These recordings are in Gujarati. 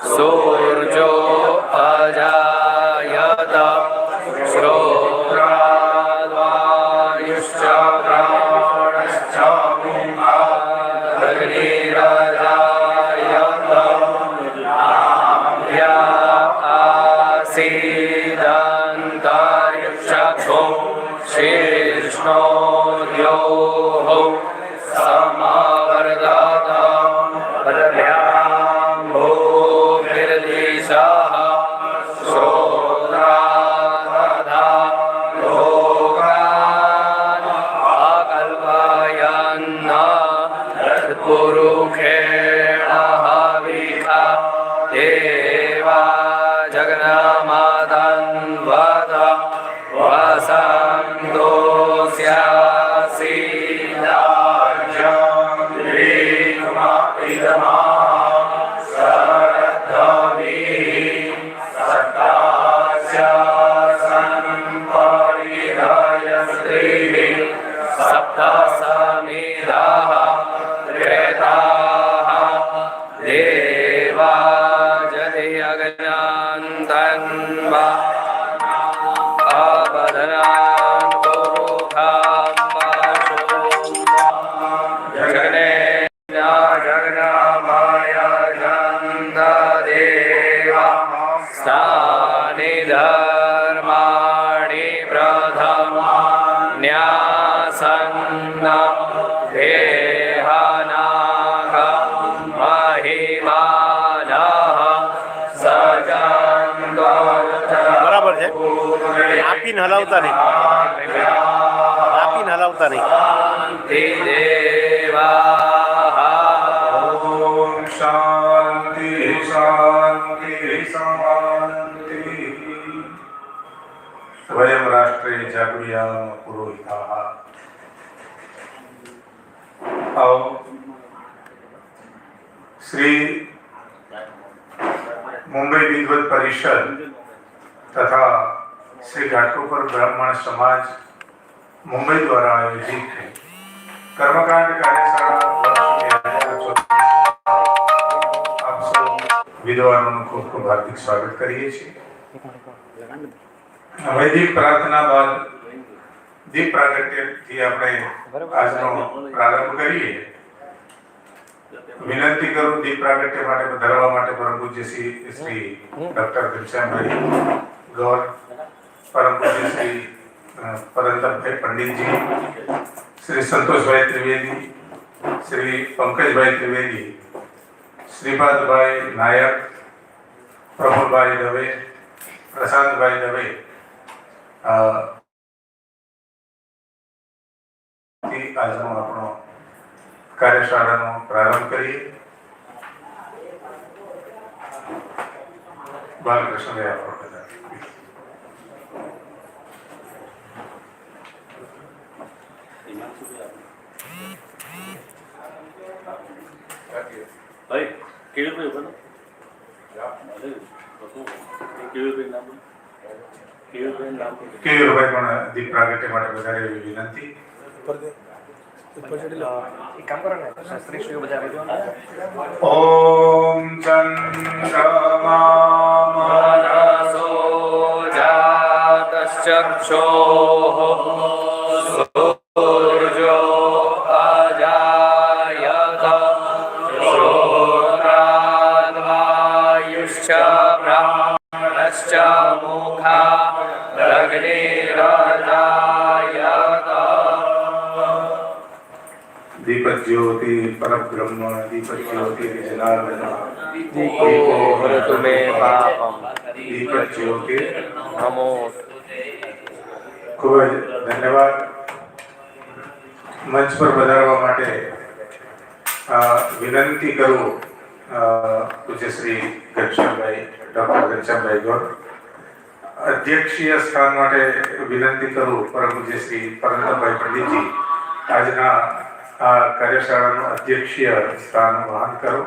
सूर्यो अजायत श्रोत्राद्वायुश्च प्राणश्च अग्निरजायत आभ्या आसीदन्तरिक्षो शीर्ष्णोद्योः समवर्धत पदभ्याम्भूभिर्दिशः श्रोत्रादधा लोकान् अकल्पयन् पुरुषेण हविषा देवा जगन्मातन्वत सप्तसमिधाः त्रेताः देवा जति अग्नान्तन्वा अवदनान् जगने जगन्माय देवा स्थानि धर्माणि प्रथमान्यासन्न देहानाः महिमानः બરાબર છે. આપીને હલાવતા નહીં, આપીને હલાવતા નહીં. ઓમ શાંતિ શાંતિ શાંતિ. વયમ રાષ્ટ્રે જાગૃયામ પુરોહિતાઃ. આવો શ્રી મુંબઈ વિદ્વત પરિષદ तथा श्री घाटकोपर ब्राह्मण समाज मुंबई द्वारा आयोजित है कर्मकांड कार्यशाला आप सब विद्वानों को खूब हार्दिक स्वागत करिए છીએ. વૈદિક પ્રાર્થના બાદ દીપ પ્રાગટ્યથી આપણે આજનો પ્રારંભ કરીએ. વિનંતી કરું દીપ પ્રાગટ્ય માટે પધારવા માટે પરમ પૂજ્ય શ્રી ડોક્ટર ઘનશ્યામભાઈ गौर, परम पूज्य श्री परंतप भाई पंडित जी, श्री संतोष भाई त्रिवेदी, श्री पंकज भाई त्रिवेदी, श्रीपाद भाई नायक, प्रफुल्ल भाई दवे, प्रशांत भाई दवे આજનો આપણો કાર્યશાળાનો પ્રારંભ કરીએ. બાલકૃષ્ણ ભાઈ આપણો કેયુરભાઈ પણ દીપ પ્રાગટ્ય માટે વધારે એવી વિનંતી. ઓમ ચંદ્રમામનસો જાતશ્ચક્ષોઃ સૂર્યો અજાયત શ્રોત્રાદ્વાયુશ્ચ પ્રાણશ્ચ મુખા અગ્નિરજાયત. दीपक ज्योति परब्रह्म दीपक ज्योति जनार्दन दीपो हरतु मे पापम दीपक ज्योति नमो. ખૂબ જ ધન્યવાદ. મંચ પર પધારવા માટે વિનંતી કરું પૂજ્ય શ્રી ઘનશ્યામભાઈ ડૉક્ટર ઘનશ્યામભાઈ ગૌર. અધ્યક્ષીય સ્થાન માટે વિનંતી કરું પરમ પૂજ્ય શ્રી પરંતપભાઈ પંડિતજી આજના આ કાર્યશાળાનું અધ્યક્ષીય સ્થાન વહન કરો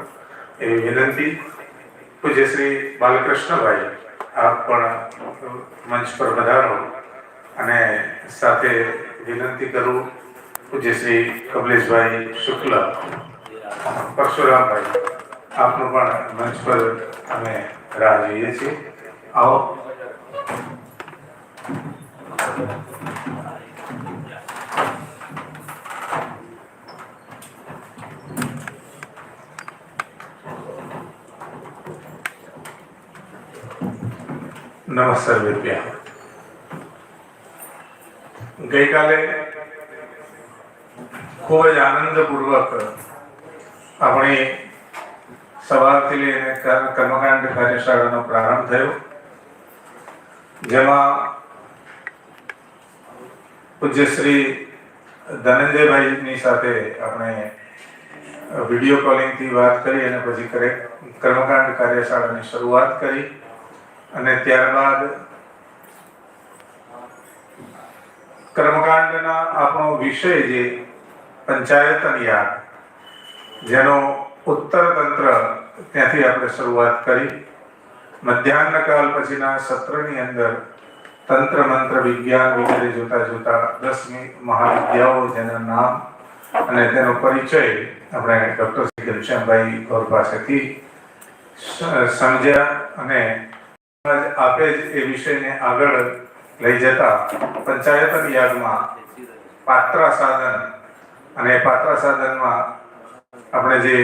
એવી વિનંતી. પૂજ્ય શ્રી બાલકૃષ્ણભાઈ આપ પણ મંચ પર પધારો અને સાથે વિનંતી કરું પૂજ્ય શ્રી કમલેશભાઈ શુક્લ, પરશુરામભાઈ આપનું પણ મંચ પર અમે રાહ જોઈએ છીએ. આવો. નમસ્કાર વિદ્યા. ગઈકાલે ખૂબ જ આનંદપૂર્વક આપણી સવારથી લઈને કર્મકાંડ કાર્યશાળાનો પ્રારંભ થયો, જેમાં પૂજ્ય શ્રી ધનંજયભાઈની સાથે આપણે વિડીયો કોલિંગથી વાત કરી અને પછી કર્મકાંડ કાર્યશાળાની શરૂઆત કરી અને ત્યારબાદ કર્મકાંડના આપણો વિષય જે પંચાયતન યાગ, જેનો ઉત્તર તંત્ર ત્યાંથી આપણે શરૂઆત કરી. મધ્યાહ્નકાલ પછીના સત્રની અંદર તંત્ર મંત્ર વિજ્ઞાન વગેરે જોતા 10 મહાવિદ્યાઓ જેના નામ અને તેનો પરિચય આપણે ડૉક્ટર શ્રી ઘનશ્યામભાઈ ગોર પાસેથી સમજ્યા અને આપે જ એ વિષયને આગળ લઈ જતા પંચાયતન યાગમાં પાત્રા સાધન અને પાત્રા સાધનમાં આપણે જે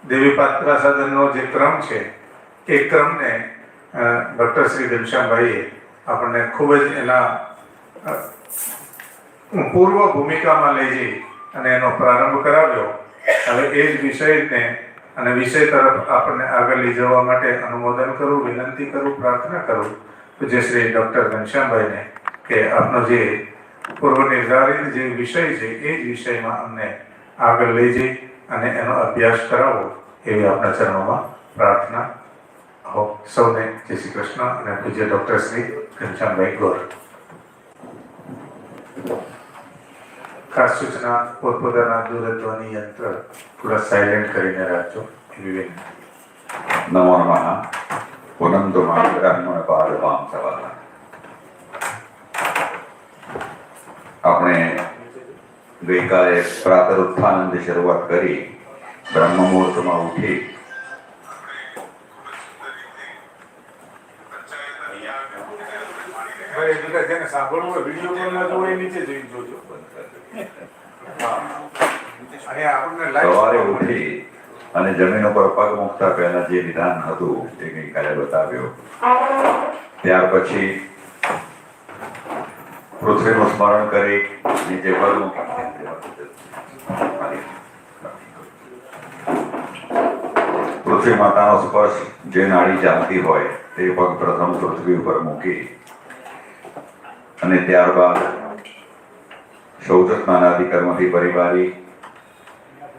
દેવી પાત્રા સાધનનો જે ક્રમ છે એ ક્રમને ડૉક્ટર શ્રી ઘનશ્યામભાઈએ આપણને ખૂબ જ એના પૂર્વ ભૂમિકામાં લઈ જઈ અને એનો પ્રારંભ કરાવ્યો. હવે એ જ વિષયને અને વિષય તરફ આપણને આગળ લઈ જવા માટે અનુમોદન કરું, વિનંતી કરું, પ્રાર્થના કરું પૂજ્ય શ્રી ડૉક્ટર ઘનશ્યામભાઈને કે આપનો જે પૂર્વ નિર્ધારિત જે વિષય છે એ જ વિષયમાં અમને આગળ લઈ જઈ અને એનો અભ્યાસ કરાવો એવી આપણા ચરણોમાં પ્રાર્થના. હો સૌને જય શ્રી કૃષ્ણ અને પૂજ્ય ડૉક્ટર શ્રી ઘનશ્યામભાઈ ગોર. ખાસ સૂચના, પોતપોતાના દૂરધ્વનિ યંત્ર થોડા સાયલેન્ટ કરીને રાખજો એવી વિનંતી. નમો નમઃ. પુનંતુ બ્રાહ્મણ પાદપામ સવાલા. આપણે ગઈકાલે પ્રાતઃ ઉત્થાનંદ શરૂઆત કરી, બ્રહ્મ મુહૂર્તમાં ઉઠી જેને સાંભળવું હોય વિડીયો કોલમાં જોવો એ નીચે જઈને જોજો. સવારે ઉઠી અને જમીન ઉપર પગ મૂકતા પહેલા જે વિધાન હતું એ ગઈકાલે બતાવ્યો. ત્યાર પછી પૃથ્વીનું સ્મરણ કરી નીચે પગ મૂકી પૃથ્વી માતાનો સ્પર્શ જે નાડી ચાલતી હોય તે પગ પ્રથમ પૃથ્વી ઉપર મૂકી અને ત્યારબાદ શૌચ સ્નાનાદિ કર્મથી પરિવારી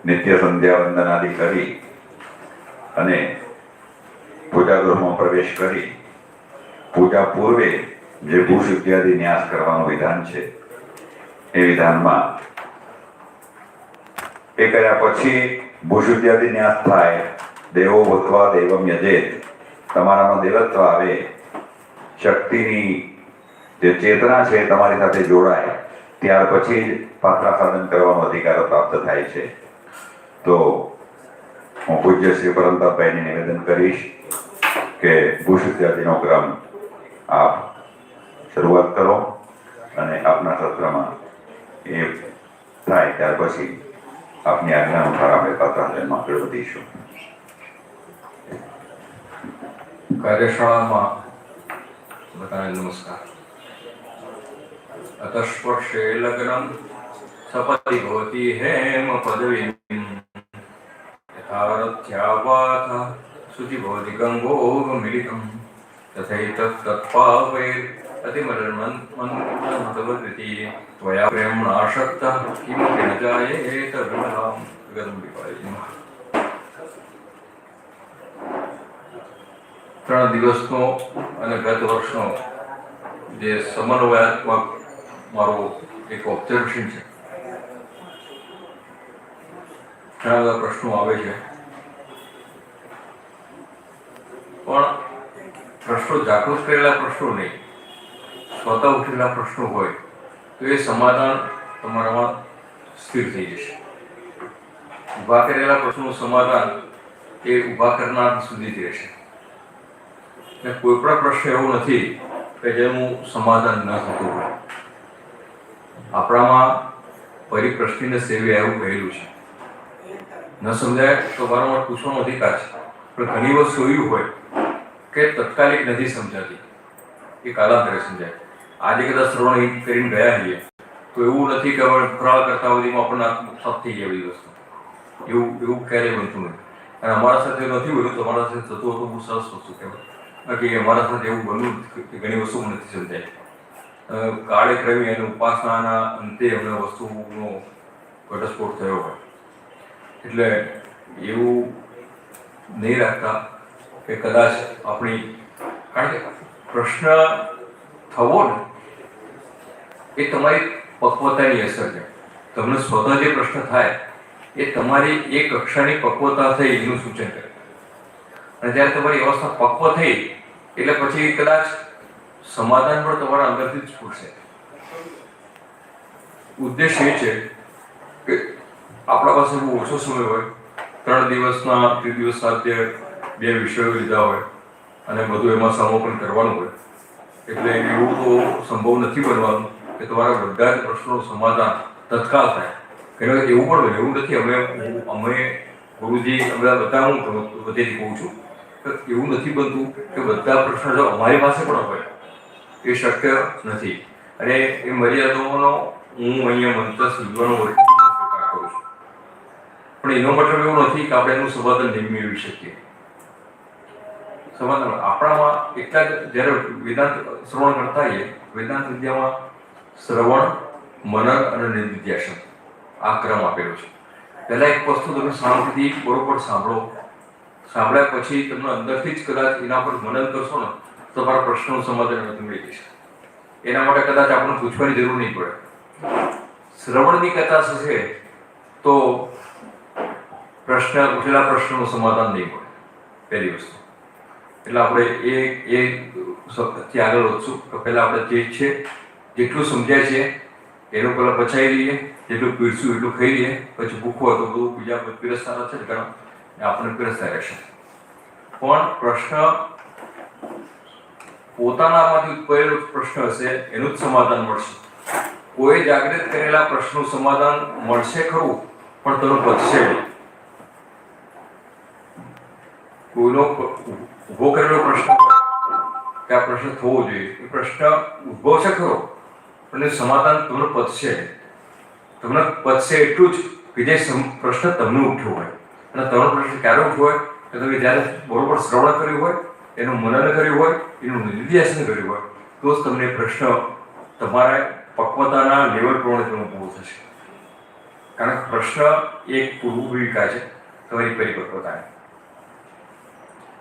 નિત્ય સંધ્યા વંદનાદિ કરી અને પૂજાગૃહમાં પ્રવેશ કરી પૂજા પૂર્વે જે ભૂશુદ્ધિયાદિ ન્યાસ કરવાનું વિધાન છે એ વિધાનમાં એ કર્યા પછી ભૂશુદ્ધિયાદિ ન્યાસ થાય. દેવો ભૂત્વા દેવમ યજેત, તમારામાં દેવત્વ આવે, શક્તિની જે ચેતના છે તમારી સાથે જોડાય, ત્યાર પછી જ પાત્રા સાધન કરવાનો અધિકાર પ્રાપ્ત થાય છે. તો હું પૂજ્ય શ્રી પરંતાભાઈને નિવેદન કરીશ કે ભૂશુદ્ધિયાદિનો ક્રમ આપ શરૂઆત કરો અને આપના સત્રમાં એ થાય ત્યાર પછી આપની આજ્ઞા અનુસાર આપણે પાત્રા સાધનમાં આગળ વધીશું. કાર્યશાળામાં બધાને નમસ્કાર. અતસ્પર્શે લગ્નમ સપતિ ભવતી હેમ પદવીમ યથારથ્યાવાથ શુચિ ભવતિ ગંગોગ મિલિતમ તથૈતત્પાવે અતિમન્મતવદતિ ત્વયા પ્રેમ્ણા આસક્તઃ કિમપि ન જાયેત વિમલાં ગદંબિકાય નમઃ. 3 દિવસનો અને ગત વર્ષનો જે સમન્વયાત્મક મારો એક ઓબ્ઝર્વેશન છે. ઘણા બધા પ્રશ્નો આવે છે, પણ પ્રશ્નો જાગૃત કરેલા પ્રશ્નો નહીં, સ્વતઃ ઉઠેલા પ્રશ્નો હોય તો એ સમાધાન તમારામાં સ્થિર થઈ જશે. ઊભા કરેલા પ્રશ્નોનું સમાધાન એ ઊભા કરનાર સુધી જ રહેશે. એટલે કોઈ પણ પ્રશ્ન એવો નથી કે જેનું સમાધાન ન થતું હોય. આપણામાં પરિપ્રશ્નિને સેવી એવું કહેલું છે, ન સમજાય તો વારંવાર પૂછવાનો અધિકાર છે, પણ ઘણી વસ્તુ એવી હોય કે તત્કાલિક નથી સમજાતી, એ કાલાંતરે સમજાય. આજે કદાચ શ્રવણ કરીને ગયા છીએ તો એવું નથી કે હવે ફરાળ કરતા સુધીમાં આપણને સાફ થઈ જાય બધી વસ્તુ. એવું ક્યારેય બનતું નથી. અને અમારા સાથે નથી બન્યું, તમારા સાથે થતું હતું, બહુ સરસ વસ્તુ કહેવાય. બાકી અમારા સાથે એવું બન્યું કે ઘણી વસ્તુ નથી સમજાય. કાળેક્રમે અને ઉપાસનાના અંતે અમને વસ્તુનો ઘટસ્ફોટ થયો હોય. એટલે એવું નહીં રાખતા કે કદાચ આપણી, કારણ કે પ્રશ્ન થવો ને એ તમારી પક્વતાની અસર છે. તમને સ્વતઃ જે પ્રશ્ન થાય એ તમારી એ કક્ષાની પક્વતા થઈ એનું સૂચન કરે. અને જ્યારે તમારી અવસ્થા પક્વ થઈ એટલે પછી કદાચ સમાધાન પણ તમારા અંદરથી જ ફૂટશે. ઉદ્દેશ એ છે કે આપણા પાસે બહુ ઓછો સમય હોય, 3 દિવસના 3 દિવસ સાથે 2 વિષયો લીધા હોય અને બધું એમાં સમાપન કરવાનું હોય. એટલે એવું તો સંભવ નથી બનવાનું કે તમારા બધા જ પ્રશ્નોનું સમાધાન તત્કાળ થાય. એવું પણ એવું નથી. અમે ગુરુજી અમે બધા, હું બધેથી કહું છું, એવું નથી બનતું કે બધા પ્રશ્નો જો અમારી પાસે પણ હોય, એ શક્ય નથી. અને એ મર્યાદાઓનો હું અહીંયા મંત્ર શીખવાનો સ્વીકાર કરું છું. પણ એનો મતલબ એવો નથી કે આપણે એનું સમાધાન નહીં મેળવી શકીએ. સમાધાન આપણામાં એટલા જ, જ્યારે વેદાંત શ્રવણ કરતા હોઈએ, વેદાંત વિદ્યામાં શ્રવણ, મનન અને નિધિધ્યાસન આ ક્રમ આપેલો છે. પહેલા એક વસ્તુ તમે શાંતિથી બરોબર સાંભળો, સાંભળ્યા પછી તમને અંદરથી જ કદાચ એના પર મનન કરશો ને તો તમારા પ્રશ્નનું સમાધાન મળી જશે. એના માટે કદાચ આપણને પૂછવાની જરૂર નહીં પડે. શ્રવણની કથા થશે તો પૂછેલા પ્રશ્નનું સમાધાન નહીં મળે, પહેલી વસ્તુ. એટલે આપણે એ શબ્દથી આગળ વધશું કે પહેલાં આપણે જે છે જેટલું સમજાય છે એનું પહેલાં પચાવી લઈએ, જેટલું પીરશું એટલું ખાઈ લઈએ, પછી ભૂખો હોય તો બધું બીજા પીરસતા છે ઘણા આપણને પીરસતા રહેશે. પણ પ્રશ્ન પોતાનામાંથી ઉત્પન્નેલો પ્રશ્ન હશે એનું જ સમાધાન મળશે. કોઈ જાગૃત કરેલા પ્રશ્નનું સમાધાન મળશે ખરું, પણ તેનું પચશે નહીં. કોઈનો ઉભો કરેલો પ્રશ્ન કે આ પ્રશ્ન થવો જોઈએ, એ પ્રશ્ન ઉદ્ભવશે ખરો, પણ સમાધાન તમને પચશે. તમને પચશે એટલું જ કે જે પ્રશ્ન તમને ઉઠ્યો હોય. અને તમારો પ્રશ્ન ક્યારે ઉઠ્યો હોય કે તમે જ્યારે બરોબર શ્રવણ કર્યું હોય, એનું મનન કર્યું હોય, એનું નિધિધ્યાસન કર્યું હોય, તો જ તમને પ્રશ્ન તમારા પક્વતાના લેવલ પ્રમાણે તેનો ઉભો થશે. કારણ કે પ્રશ્ન એક પૂર્વભૂમિકા છે તમારી પરિપક્વતાની.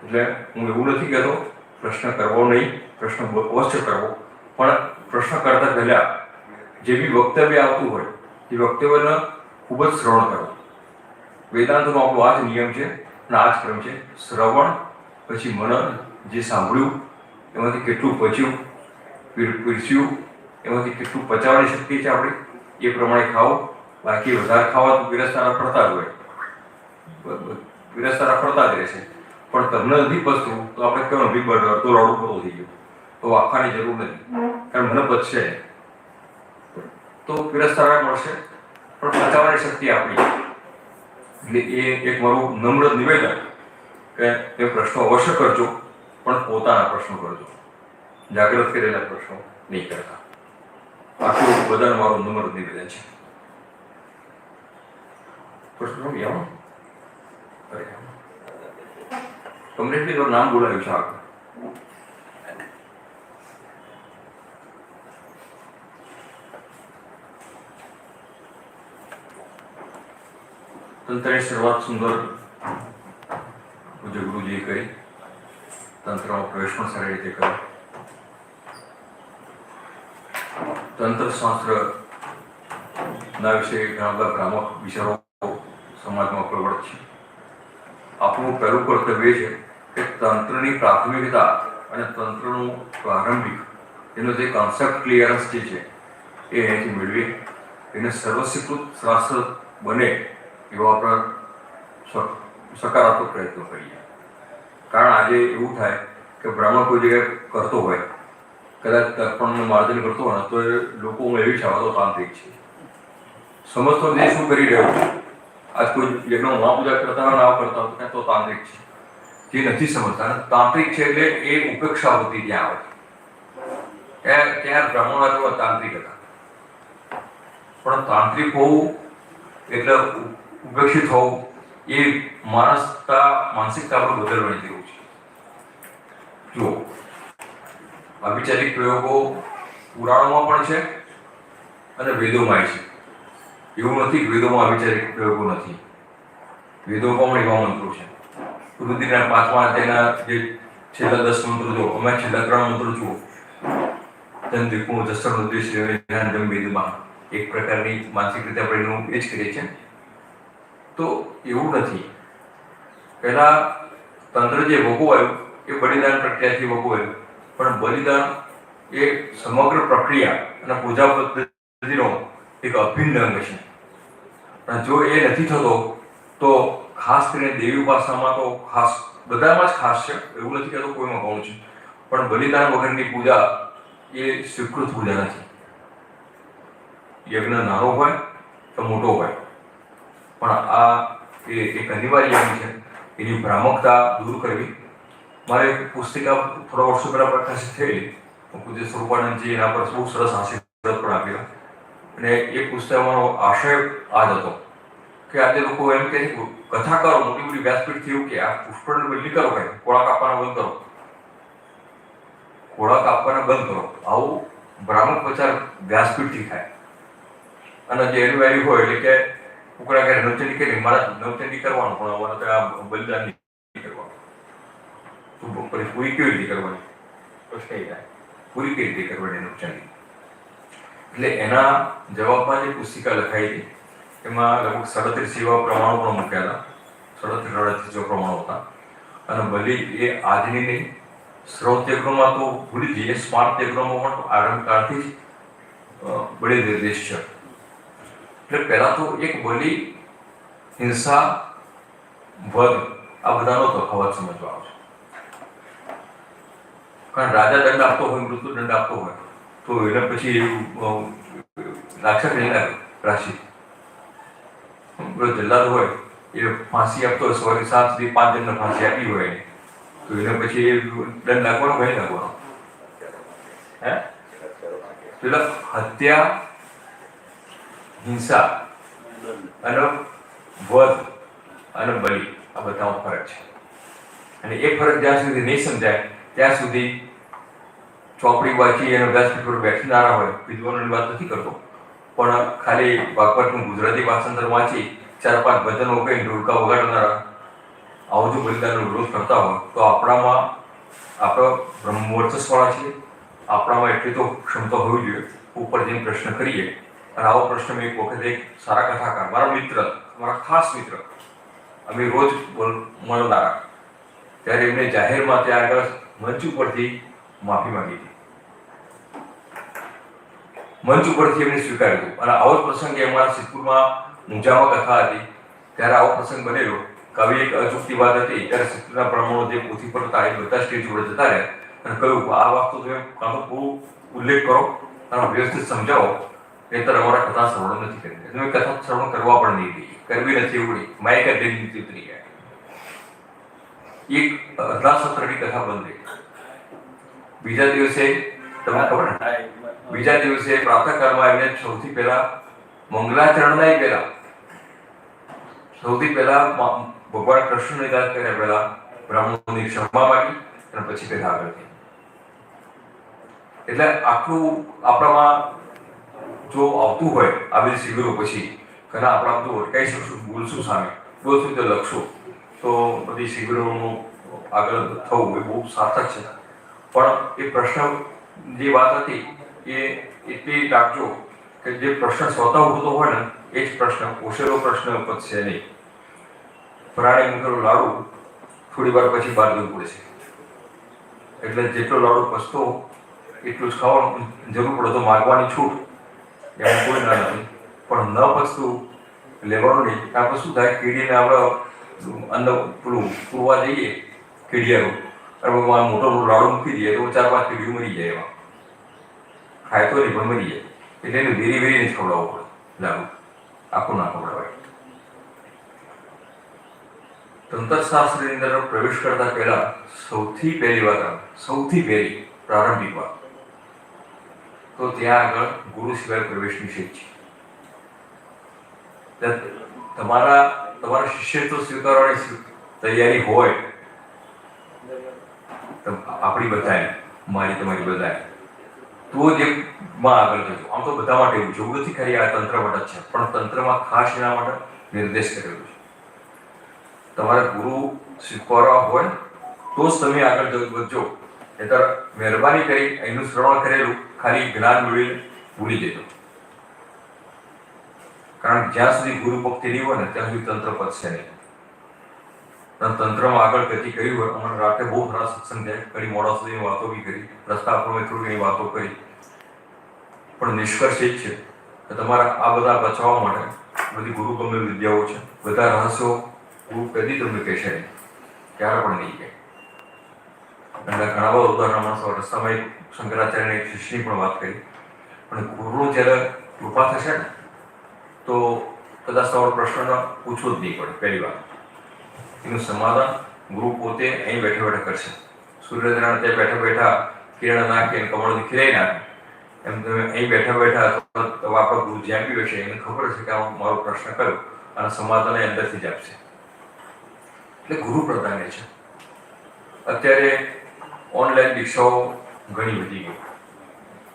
એટલે હું એવું નથી કહેતો પ્રશ્ન કરવો નહીં, પ્રશ્ન અવશ્ય કરવો, પણ પ્રશ્ન કરતા પહેલા જે બી વક્તવ્ય આવતું હોય એ વક્તવ્યને ખૂબ જ શ્રવણ કરો. વેદાંતનો આપણો આ જ નિયમ છે અને આ જ ક્રમ છે. શ્રવણ, પછી મનન, જે સાંભળ્યું એમાંથી કેટલું પચ્યું, પીરસ્યું એમાંથી કેટલું પચાવવાની શક્તિ છે આપણી, એ પ્રમાણે ખાઓ. બાકી વધારે ખાવા તો પીરસતાના ફરતા જ હોય, પીરસતાના ફરતા જ રહેશે. પણ તમને નથી પચતું તો આપણે કહેવાનું બી બર્ડર તો રોડ ઉપર થઈ ગયું, તો આપવાની જરૂર નથી, કારણ મને પચશે તો પીરસતાના મળશે, પણ પચાવવાની શક્તિ આપણી. એટલે એ એક મારું નમ્ર નિવેદન કે એ પ્રશ્નો અવશ્ય કરજો, પણ પોતાના પ્રશ્નો કરજો, જાગૃત કરેલા પ્રશ્નો નહીં કરતા. આટલું બધાનું મારું નમ્ર નિવેદન છે. પ્રશ્નો આવો કમ્પ્લીટલી તો નામ બોલાવ્યું છે આગળ. તંત્રની શરૂઆત સુંદર પૂજ્ય ગુરુજીએ કરી. તંત્રમાં પ્રવેશ પણ સારી રીતે કર્યો. તંત્રશાસ્ત્ર ના વિશે ઘણા બધા ભ્રામક વિચારો સમાજમાં પ્રબળ છે. આપણું પહેલું કર્તવ્ય છે કે તંત્રની પ્રાથમિકતા અને તંત્રનું પ્રારંભિક એનો જે કોન્સેપ્ટ ક્લિયરન્સ જે છે એ અહીંથી મેળવીએ. એને સર્વસ્વીકૃત શાસ્ત્ર બને એવો આપણે સકારાત્મક પ્રયત્નો કરીએ. કારણ આજે એવું થાય કે બ્રાહ્મણ કોઈ જગ્યાએ કરતો હોય, કદાચ તર્પણનું માર્જન કરતો હોય ને, તો એ લોકોમાં એવી છે તો તાંત્રિક છે, સમજતો જે શું કરી રહ્યો છે. આજ કોઈ યજ્ઞ મહાપૂજા કરતા હોય ને આવ કરતા હોય તો તાંત્રિક છે. જે નથી સમજતા ને તાંત્રિક છે એટલે એ ઉપેક્ષા વૃત્તિ ત્યાં આવે. ત્યાં બ્રાહ્મણો તાંત્રિક હતા, પણ તાંત્રિક હોવું એટલે ઉપેક્ષિત હોવું એ માનસિકતા પર બદલવાની જરૂર છે. જો અવિચારિક પ્રયોગો પુરાણોમાં પણ છે અને વેદોમાં છે. એવું નથી કે વેદોમાં અવિચારિક પ્રયોગો નથી, વેદોમાં પણ એવા મંત્રો છે. રુદ્રના 5મા અધ્યાયના જે છેલ્લા 10 મંત્રો જો, અમે છેલ્લા 3 મંત્રો જુઓ. ચંદ્રિકું દસર ઉદ્દેશ ધ્યાન વેદમાં એક પ્રકારની માનસિક રીતે આપણે એનું એ જ કરીએ છીએ. તો એવું નથી. પહેલા તંત્ર જે ભોગવાયું એ બલિદાન પ્રક્રિયાથી ભોગવાયું, પણ બલિદાન એ સમગ્ર પ્રક્રિયા અને પૂજા પદ્ધતિનો એક અભિન્ન અંગ છે. પણ જો એ નથી થતો તો ખાસ કરીને દેવી ઉપાસનામાં તો ખાસ, બધામાં જ ખાસ છે, એવું નથી કહેતો કોઈમાં ગૌણ છે, પણ બલિદાન વગરની પૂજા એ સ્વીકૃત પૂજા નથી. યજ્ઞ નાનો હોય કે મોટો હોય, પણ આ એક અનિવાર્ય અંગ છે. એની ભ્રામકતા દૂર કરવી. મારે એક પુસ્તિકા થોડા વર્ષો પહેલા પ્રકાશિત થયેલી, પૂજ્ય સ્વરૂપાનંદજી એના પર બહુ સરસ આશીર્વાદ પણ આપેલા. અને એ પુસ્તકનો આશય આ જ હતો કે આજે લોકો એમ કહે છે કથા કરો, મોટી મોટી વ્યાસપીઠથી એવું કે આ પુષ્પને બદલી કરો, ભાઈ ખોળા કાપવાના બંધ કરો, ખોળા કાપવાના બંધ કરો. આવું ભ્રામક પ્રચાર વ્યાસપીઠથી થાય. અને જે એનું વેલ્યુ હોય એટલે કે કુકડા ઘરે નવચંડી કરી, મારા નવચંડી કરવાનું, પણ અમારે તો આ બલિદાન નહીં કરવાનું. તો પૂરી કેવી રીતે કરવાની? પ્રશ્ન એ થાય, પૂરી કેવી રીતે કરવાની નવચંડી? એટલે એના જવાબમાં જે પુસ્તિકા લખાઈ હતી એમાં લગભગ 37 જેવા પ્રમાણો પણ મૂક્યા હતા. 37 જેવા પ્રમાણો હતા. અને બલિ એ આજની નહીં, સ્રોત યજ્ઞમાં તો ભૂલી જઈએ, સ્માર્ટ યજ્ઞમાં પણ આરંભ કાળથી જ બળી નિર્દેશ છે. એટલે પહેલા તો એક બલિ, હિંસા, વધ આ બધાનો તફાવત સમજવા આવશે. કારણ રાજા દંડ આપતો હોય, મૃત્યુ દંડ આપતો હોય તો એને પછી રાક્ષસ નહીં લાગે રાશિ. જલ્લાદ હોય એ ફાંસી આપતો હોય, સવારે 7 સુધી 5 જણને ફાંસી આપી હોય તો એને પછી દંડ લાગવાનો ભાઈ લાગવાનો. એટલે હત્યા, હિંસા અને વધ અને બલિ આ બધામાં ફરક છે. અને એ ફરક જ્યાં સુધી નહીં સમજાય ત્યાં સુધી ચોપડી વાંચી અને વ્યાસપીઠ પર બેઠનારા હોય, વિદ્વાનોની વાત નથી કરતો, પણ ખાલી ભાગવતનું ગુજરાતી ભાષાંતર વાંચી 4-5 ભજનો કહીને ઢોલકા વગાડનારા આવો જો બલિદાનનો વિરોધ કરતા હોય તો આપણામાં આપણે બ્રહ્મવર્ચસ્વાળા છીએ, આપણામાં એટલી તો ક્ષમતા હોવી જોઈએ ઉપર જઈને પ્રશ્ન કરીએ. અને આવો પ્રશ્ન મેં એક વખત એક સારા કથાકાર, મારા મિત્ર, મારા ખાસ મિત્ર, અમે રોજ મળનારા, ત્યારે એમને જાહેરમાં ત્યાં આગળ મંચ ઉપરથી માફી માંગી હતી. મંચ ઉપરથી એમને સ્વીકાર્યું. અને આવો જ પ્રસંગ અમારા સિદ્ધપુરમાં ઊંઝામાં કથા હતી ત્યારે આવો પ્રસંગ બનેલો. કવિ એક અચૂકતી વાત હતી ત્યારે સિદ્ધપુરના બ્રાહ્મણો જે પોથી પર હતા એ બધા સ્ટેજ જોડે જતા રહ્યા અને કહ્યું આ વાત તો તમે કાં તો બહુ ઉલ્લેખ કરો અને વ્યવસ્થિત સમજાવો, નહીંતર અમારા કથા શ્રવણ નથી કરી. તમે કથા શ્રવણ કરવા પણ નહીં દઈએ, કરવી નથી એવડી માયકા જઈને નીતિ ઉતરી ગયા. એક અડધા સત્રની કથા બંધ રહી. બીજા દિવસે તમને ખબર ને, બીજા દિવસે પ્રાતઃકાળમાં એમને સૌથી પહેલા મંગલાચરણના પહેલા ભગવાન કૃષ્ણને યાદ કર્યા પહેલા બ્રાહ્મણોની ક્ષમા માંગી અને પછી કથા આગળ થઈ. એટલે આટલું આપણામાં જો આવતું હોય આ બધી શિબિરો પછી ઘણા આપણા બધું અટકાઈ શકશું, બોલશું સામે, બોલશું તો લખશું, તો બધી શિબિરોનું આગળ થવું એ બહુ સાર્થક છે. પણ એ પ્રશ્ન જે વાત હતી એ એટલી રાખજો કે જે પ્રશ્ન સ્વતઃ ઉઠતો હોય ને એ જ પ્રશ્ન, ઓછેલો પ્રશ્ન પતશે નહીં. ફરાળી મૂકેલો લાડુ થોડી વાર પછી બહાર જવું પડશે. એટલે જેટલો લાડુ પચતો એટલું જ ખાવાનું, જરૂર પડે તો માગવાની છૂટ, એમાં કોઈ ના નથી. પણ ન પચતું લેવાનું નહીં. આપણે શું થાય, કીડીને આપણે અન્ન પેલું પૂરવા જઈએ કીડિયારું અને મોટો લાડુ મૂકી દઈએ તો 4-5 કીડીઓ મરી જાય એમાં. ખાય તો નહીં પણ મરી જાય. એટલે એને વેરી વેરીને જ ખવડાવવું પડે લાડુ, આખું ના ખવડાવાય. તંત્રશાસ્ત્રની અંદર પ્રવેશ કરતા પહેલા સૌથી પહેલી પ્રારંભિક વાત તો ત્યાં આગળ ગુરુ સિવાય પ્રવેશ નિષેધ છે. તમારા શિષ્યત્વ સ્વીકારવાની તૈયારી હોય આપણી બધાની, મારી તમારી બધાની, તો જ માં આગળ જજો. આમ તો બધા માટે એવું છે, એવું નથી ખરી આ તંત્ર માટે જ છે, પણ તંત્રમાં ખાસ એના માટે નિર્દેશ કરેલો છે. તમારે ગુરુ સ્વીકારવા હોય તો જ તમે આગળ વધજો. નહીંતર મહેરબાની કરી એનું શ્રવણ કરેલું ખાલી જ્ઞાન મેળવીને ભૂલી જજો. કારણ જ્યાં સુધી ગુરુ ભક્તિ નહીં હોય ને ત્યાં સુધી તંત્ર પચશે નહીં. તંત્રમાં આગળ ગતિ કરી હોય, અમારે રાતે બહુ ખરા સત્સંગ થાય, ઘણી મોડા સુધીની વાતો બી કરી, રસ્તા પર થોડી ઘણી વાતો કરી, પણ નિષ્કર્ષ એ જ છે કે તમારે આ બધા બચાવવા માટે બધી ગુરુ ગમે વિદ્યાઓ છે, બધા રહસ્યો ગુરુ કદી તમને કહેશે નહીં, ક્યારે પણ નહીં કહે. એટલે ઘણા બધા ઉદાહરણ માણસો રસ્તામાં એક શંકરાચાર્યને એક શિષ્યની પણ વાત કરી, પણ ગુરુનું જ્યારે કૃપા થશે ને તો કદાચ તમારો પ્રશ્ન પૂછવો જ નહીં પડે. પહેલી વાત એનું સમાધાન ગુરુ પોતે અહીં બેઠા બેઠા કરશે. સૂર્યનારાયણ ત્યાં બેઠા બેઠા કિરણ નાખીને કમળની ખીરાઈ નાખે એમ તમે અહીં બેઠા બેઠા આપણા ગુરુ જ્યાં બી હશે એને ખબર છે કે આ મારો પ્રશ્ન કર્યો અને સમાધાન એ અંદરથી જ આપશે. એટલે ગુરુ પ્રધાન છે. અત્યારે ઓનલાઈન દીક્ષાઓ ઘણી વધી ગઈ.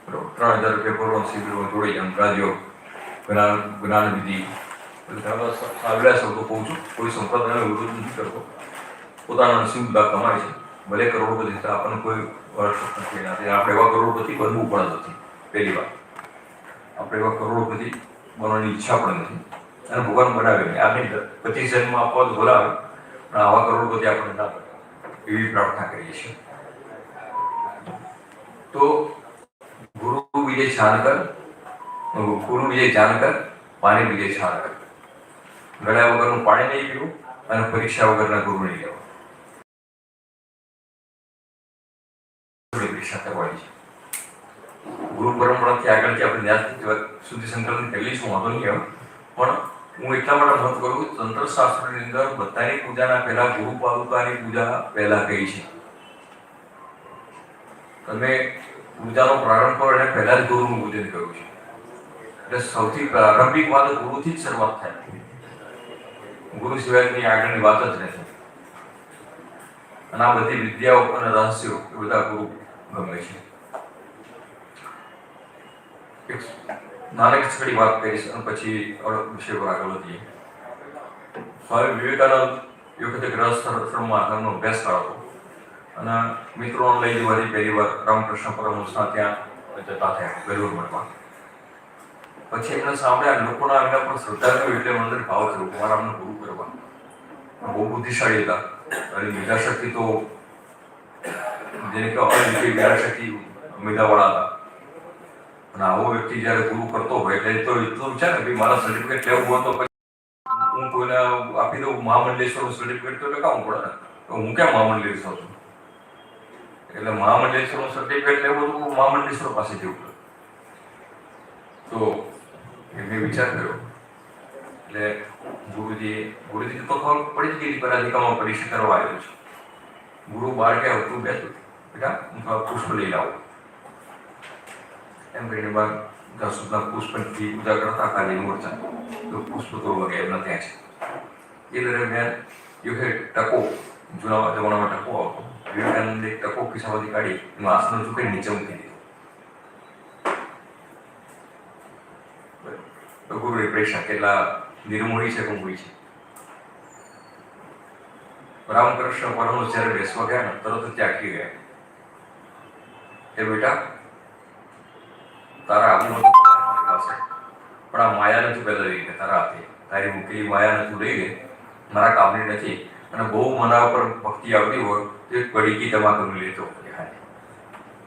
બરોબર, 3000 રૂપિયા ભરવાનું શિબિરમાં જોડી જાય, રાજ્યો જ્ઞાન વિધિ સાવડા શબ્દો કહું છું. કોઈ સંપ્રદાયનો વિરોધ નથી કરતો, પોતાના નસીબદાર કમાય છે, ભલે કરોડપતિ થતા આપણને કોઈ વર્ષ નથી એનાથી. આપણે એવા કરોડપતિ બનવું પણ નથી. પહેલી વાત, આપણે એવા કરોડપતિ બનવાની ઈચ્છા પણ નથી અને ભગવાન બનાવે નહીં. આપણે 25 જન્મમાં આપવા તો બોલાવે પણ આવા કરોડપતિ આપણે ના બને એવી પ્રાર્થના કરીએ છીએ. તો ગુરુ વિજય જાણકર, પાણી વિજય જાણકર. ગળ્યા વગરનું પાણી નહીં પીવું અને પરીક્ષા વગરના ગુરુ નહીં લેવા. પરીક્ષા કરવાની છે. ગુરુ પરંપરાથી આગળથી આપણે જ્ઞાન સુધી સંકલન કરી લઈશું, વાંધો નહીં આવે. પણ હું એટલા માટે મત કરું કે તંત્રશાસ્ત્રની અંદર બધાની પૂજાના પહેલા ગુરુ પાદુકાની પૂજા પહેલા કહી છે. તમે પૂજાનો પ્રારંભ કરો એને પહેલા જ ગુરુનું પૂજન કર્યું છે. એટલે સૌથી પ્રારંભિક વાત ગુરુથી જ શરૂઆત થાય. ગુરુ સિવાયની આગળની વાત જ નથી. અને આ બધી વિદ્યાઓ અને રહસ્યો એ બધા ગુરુ ગમે છે. એક નાનક છડી વાત કરીશ અને પછી વિષય પર આગળ વધીએ. સ્વામી વિવેકાનંદ એ વખતે ગ્રહસ્થમાં ધર્મનો અભ્યાસ કરતો અને મિત્રોને લઈ જવાની પહેલી વાર રામકૃષ્ણ પરમહંસના ત્યાં જતા થયા ગરુડ મઠમાં. પછી એમને સાંભળ્યા લોકોના એમના પર શ્રદ્ધા થયું એટલે અંદર ભાવ થયો મારા અમને ગુરુ કરવા. બહુ બુદ્ધિશાળી હતા અને મેધાશક્તિ તો જેને કે અનિત્ય મેધાશક્તિ મેધાવાળા હતા. અને આવો વ્યક્તિ જ્યારે ગુરુ કરતો હોય એટલે તો એટલું છે ને ભાઈ મારા સર્ટિફિકેટ લેવું હોય તો હું કોઈને આપી દઉં મહામંડલેશ્વરનું સર્ટિફિકેટ તો લખાવવું પડે ને. તો હું ક્યાં મહામંડલેશ્વર છું? એટલે મહામંડલેશ્વરનું સર્ટિફિકેટ લેવું તો મહામંડલેશ્વર પાસે જવું પડે. તો મેં વિચાર કર્યો એટલે ગુરુજી તો ખબર પડી જ ગઈ પરાધિકામાં પરીક્ષા કરવા આવ્યો છું. ગુરુ બહાર ગયા તું બેઠું બેટા હું થોડા પુષ્પ લઈ લાવું એમ કરીને બાર 10 પુષ્પથી પૂજા કરતા ખાલી મોરચા તો પુષ્પ તો વગે એમના ત્યાં છે. એ દરમિયાન ટકો જૂના જમાનામાં ટકો આવતો. વિવેકાનંદ એક ટકો ખિસ્સામાંથી કાઢી એમાં આસનો ઝૂકીને નીચે મૂકી દીધો. તો ગુરુએ પરીક્ષા કેટલા નિર્મોહી છે કુંભી છે. રામકૃષ્ણ પરમહંસ જ્યારે બેસવા ગયા ને તરત જ ત્યાગી ગયા. એ બેટા તારા આબુ નથી પાસે પણ આ માયા નથી પહેલા લઈ ગઈ તારા હાથે. તારી મૂકેલી માયા નથી લઈ ગઈ, મારા કામની નથી. અને બહુ મના પર ભક્તિ આવતી હોય તો એક પડીકી તમાકુની લેતો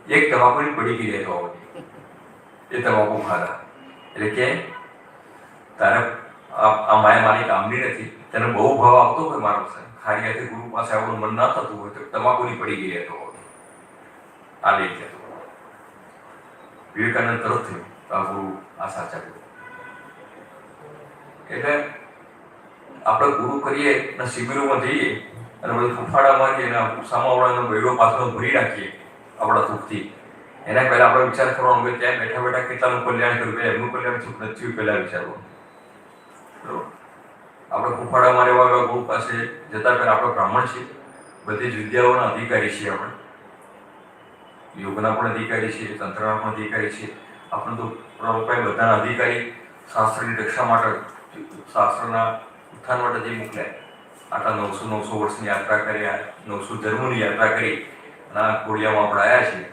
એક તમાકુની પડીકી લેતો આવતી એ તમાકુ ખાધા. એટલે કે તારે આ માયા મારી કામની નથી, તેને બહુ ભાવ આવતો હોય મારો ખારી હાથે ગુરુ પાસે આવવાનું મન ના થતું હોય તો તમાકુની પડી ગઈ તો આ લઈ જતો. વિવેકાનંદ તરફ થયું તો આ ગુરુ આ સાચા ગુરુ. એટલે આપણે ગુરુ કરીએ અને શિબિરોમાં જઈએ અને બધું ફૂફાડા મારીએ અને સામાવાળાનો બેડો પાછળ ભરી નાખીએ આપણા થૂકથી, એના પહેલા આપણે વિચાર કરવાનો કે ત્યાં બેઠા બેઠા કેટલાનું કલ્યાણ કર્યું, પહેલા એમનું કલ્યાણ શું નથી પહેલા વિચારવાનું. બરોબર. આપણે ફૂફાડા મારેવા ગુરુ પાસે જતા પહેલા આપણે બ્રાહ્મણ છીએ, બધી જ વિદ્યાઓના અધિકારી છીએ, આપણે યોગના પણ અધિકારી છીએ, તંત્રના પણ અધિકારી છીએ. આપણે તો બધાના અધિકારી શાસ્ત્રની રક્ષા માટે, શાસ્ત્રના ઉત્થાન માટે જે મોકલ્યા. આટલા 900 વર્ષની યાત્રા કર્યા, 900 જન્મોની યાત્રા કરી અને આ કોડિયામાં આપણે આવ્યા છીએ.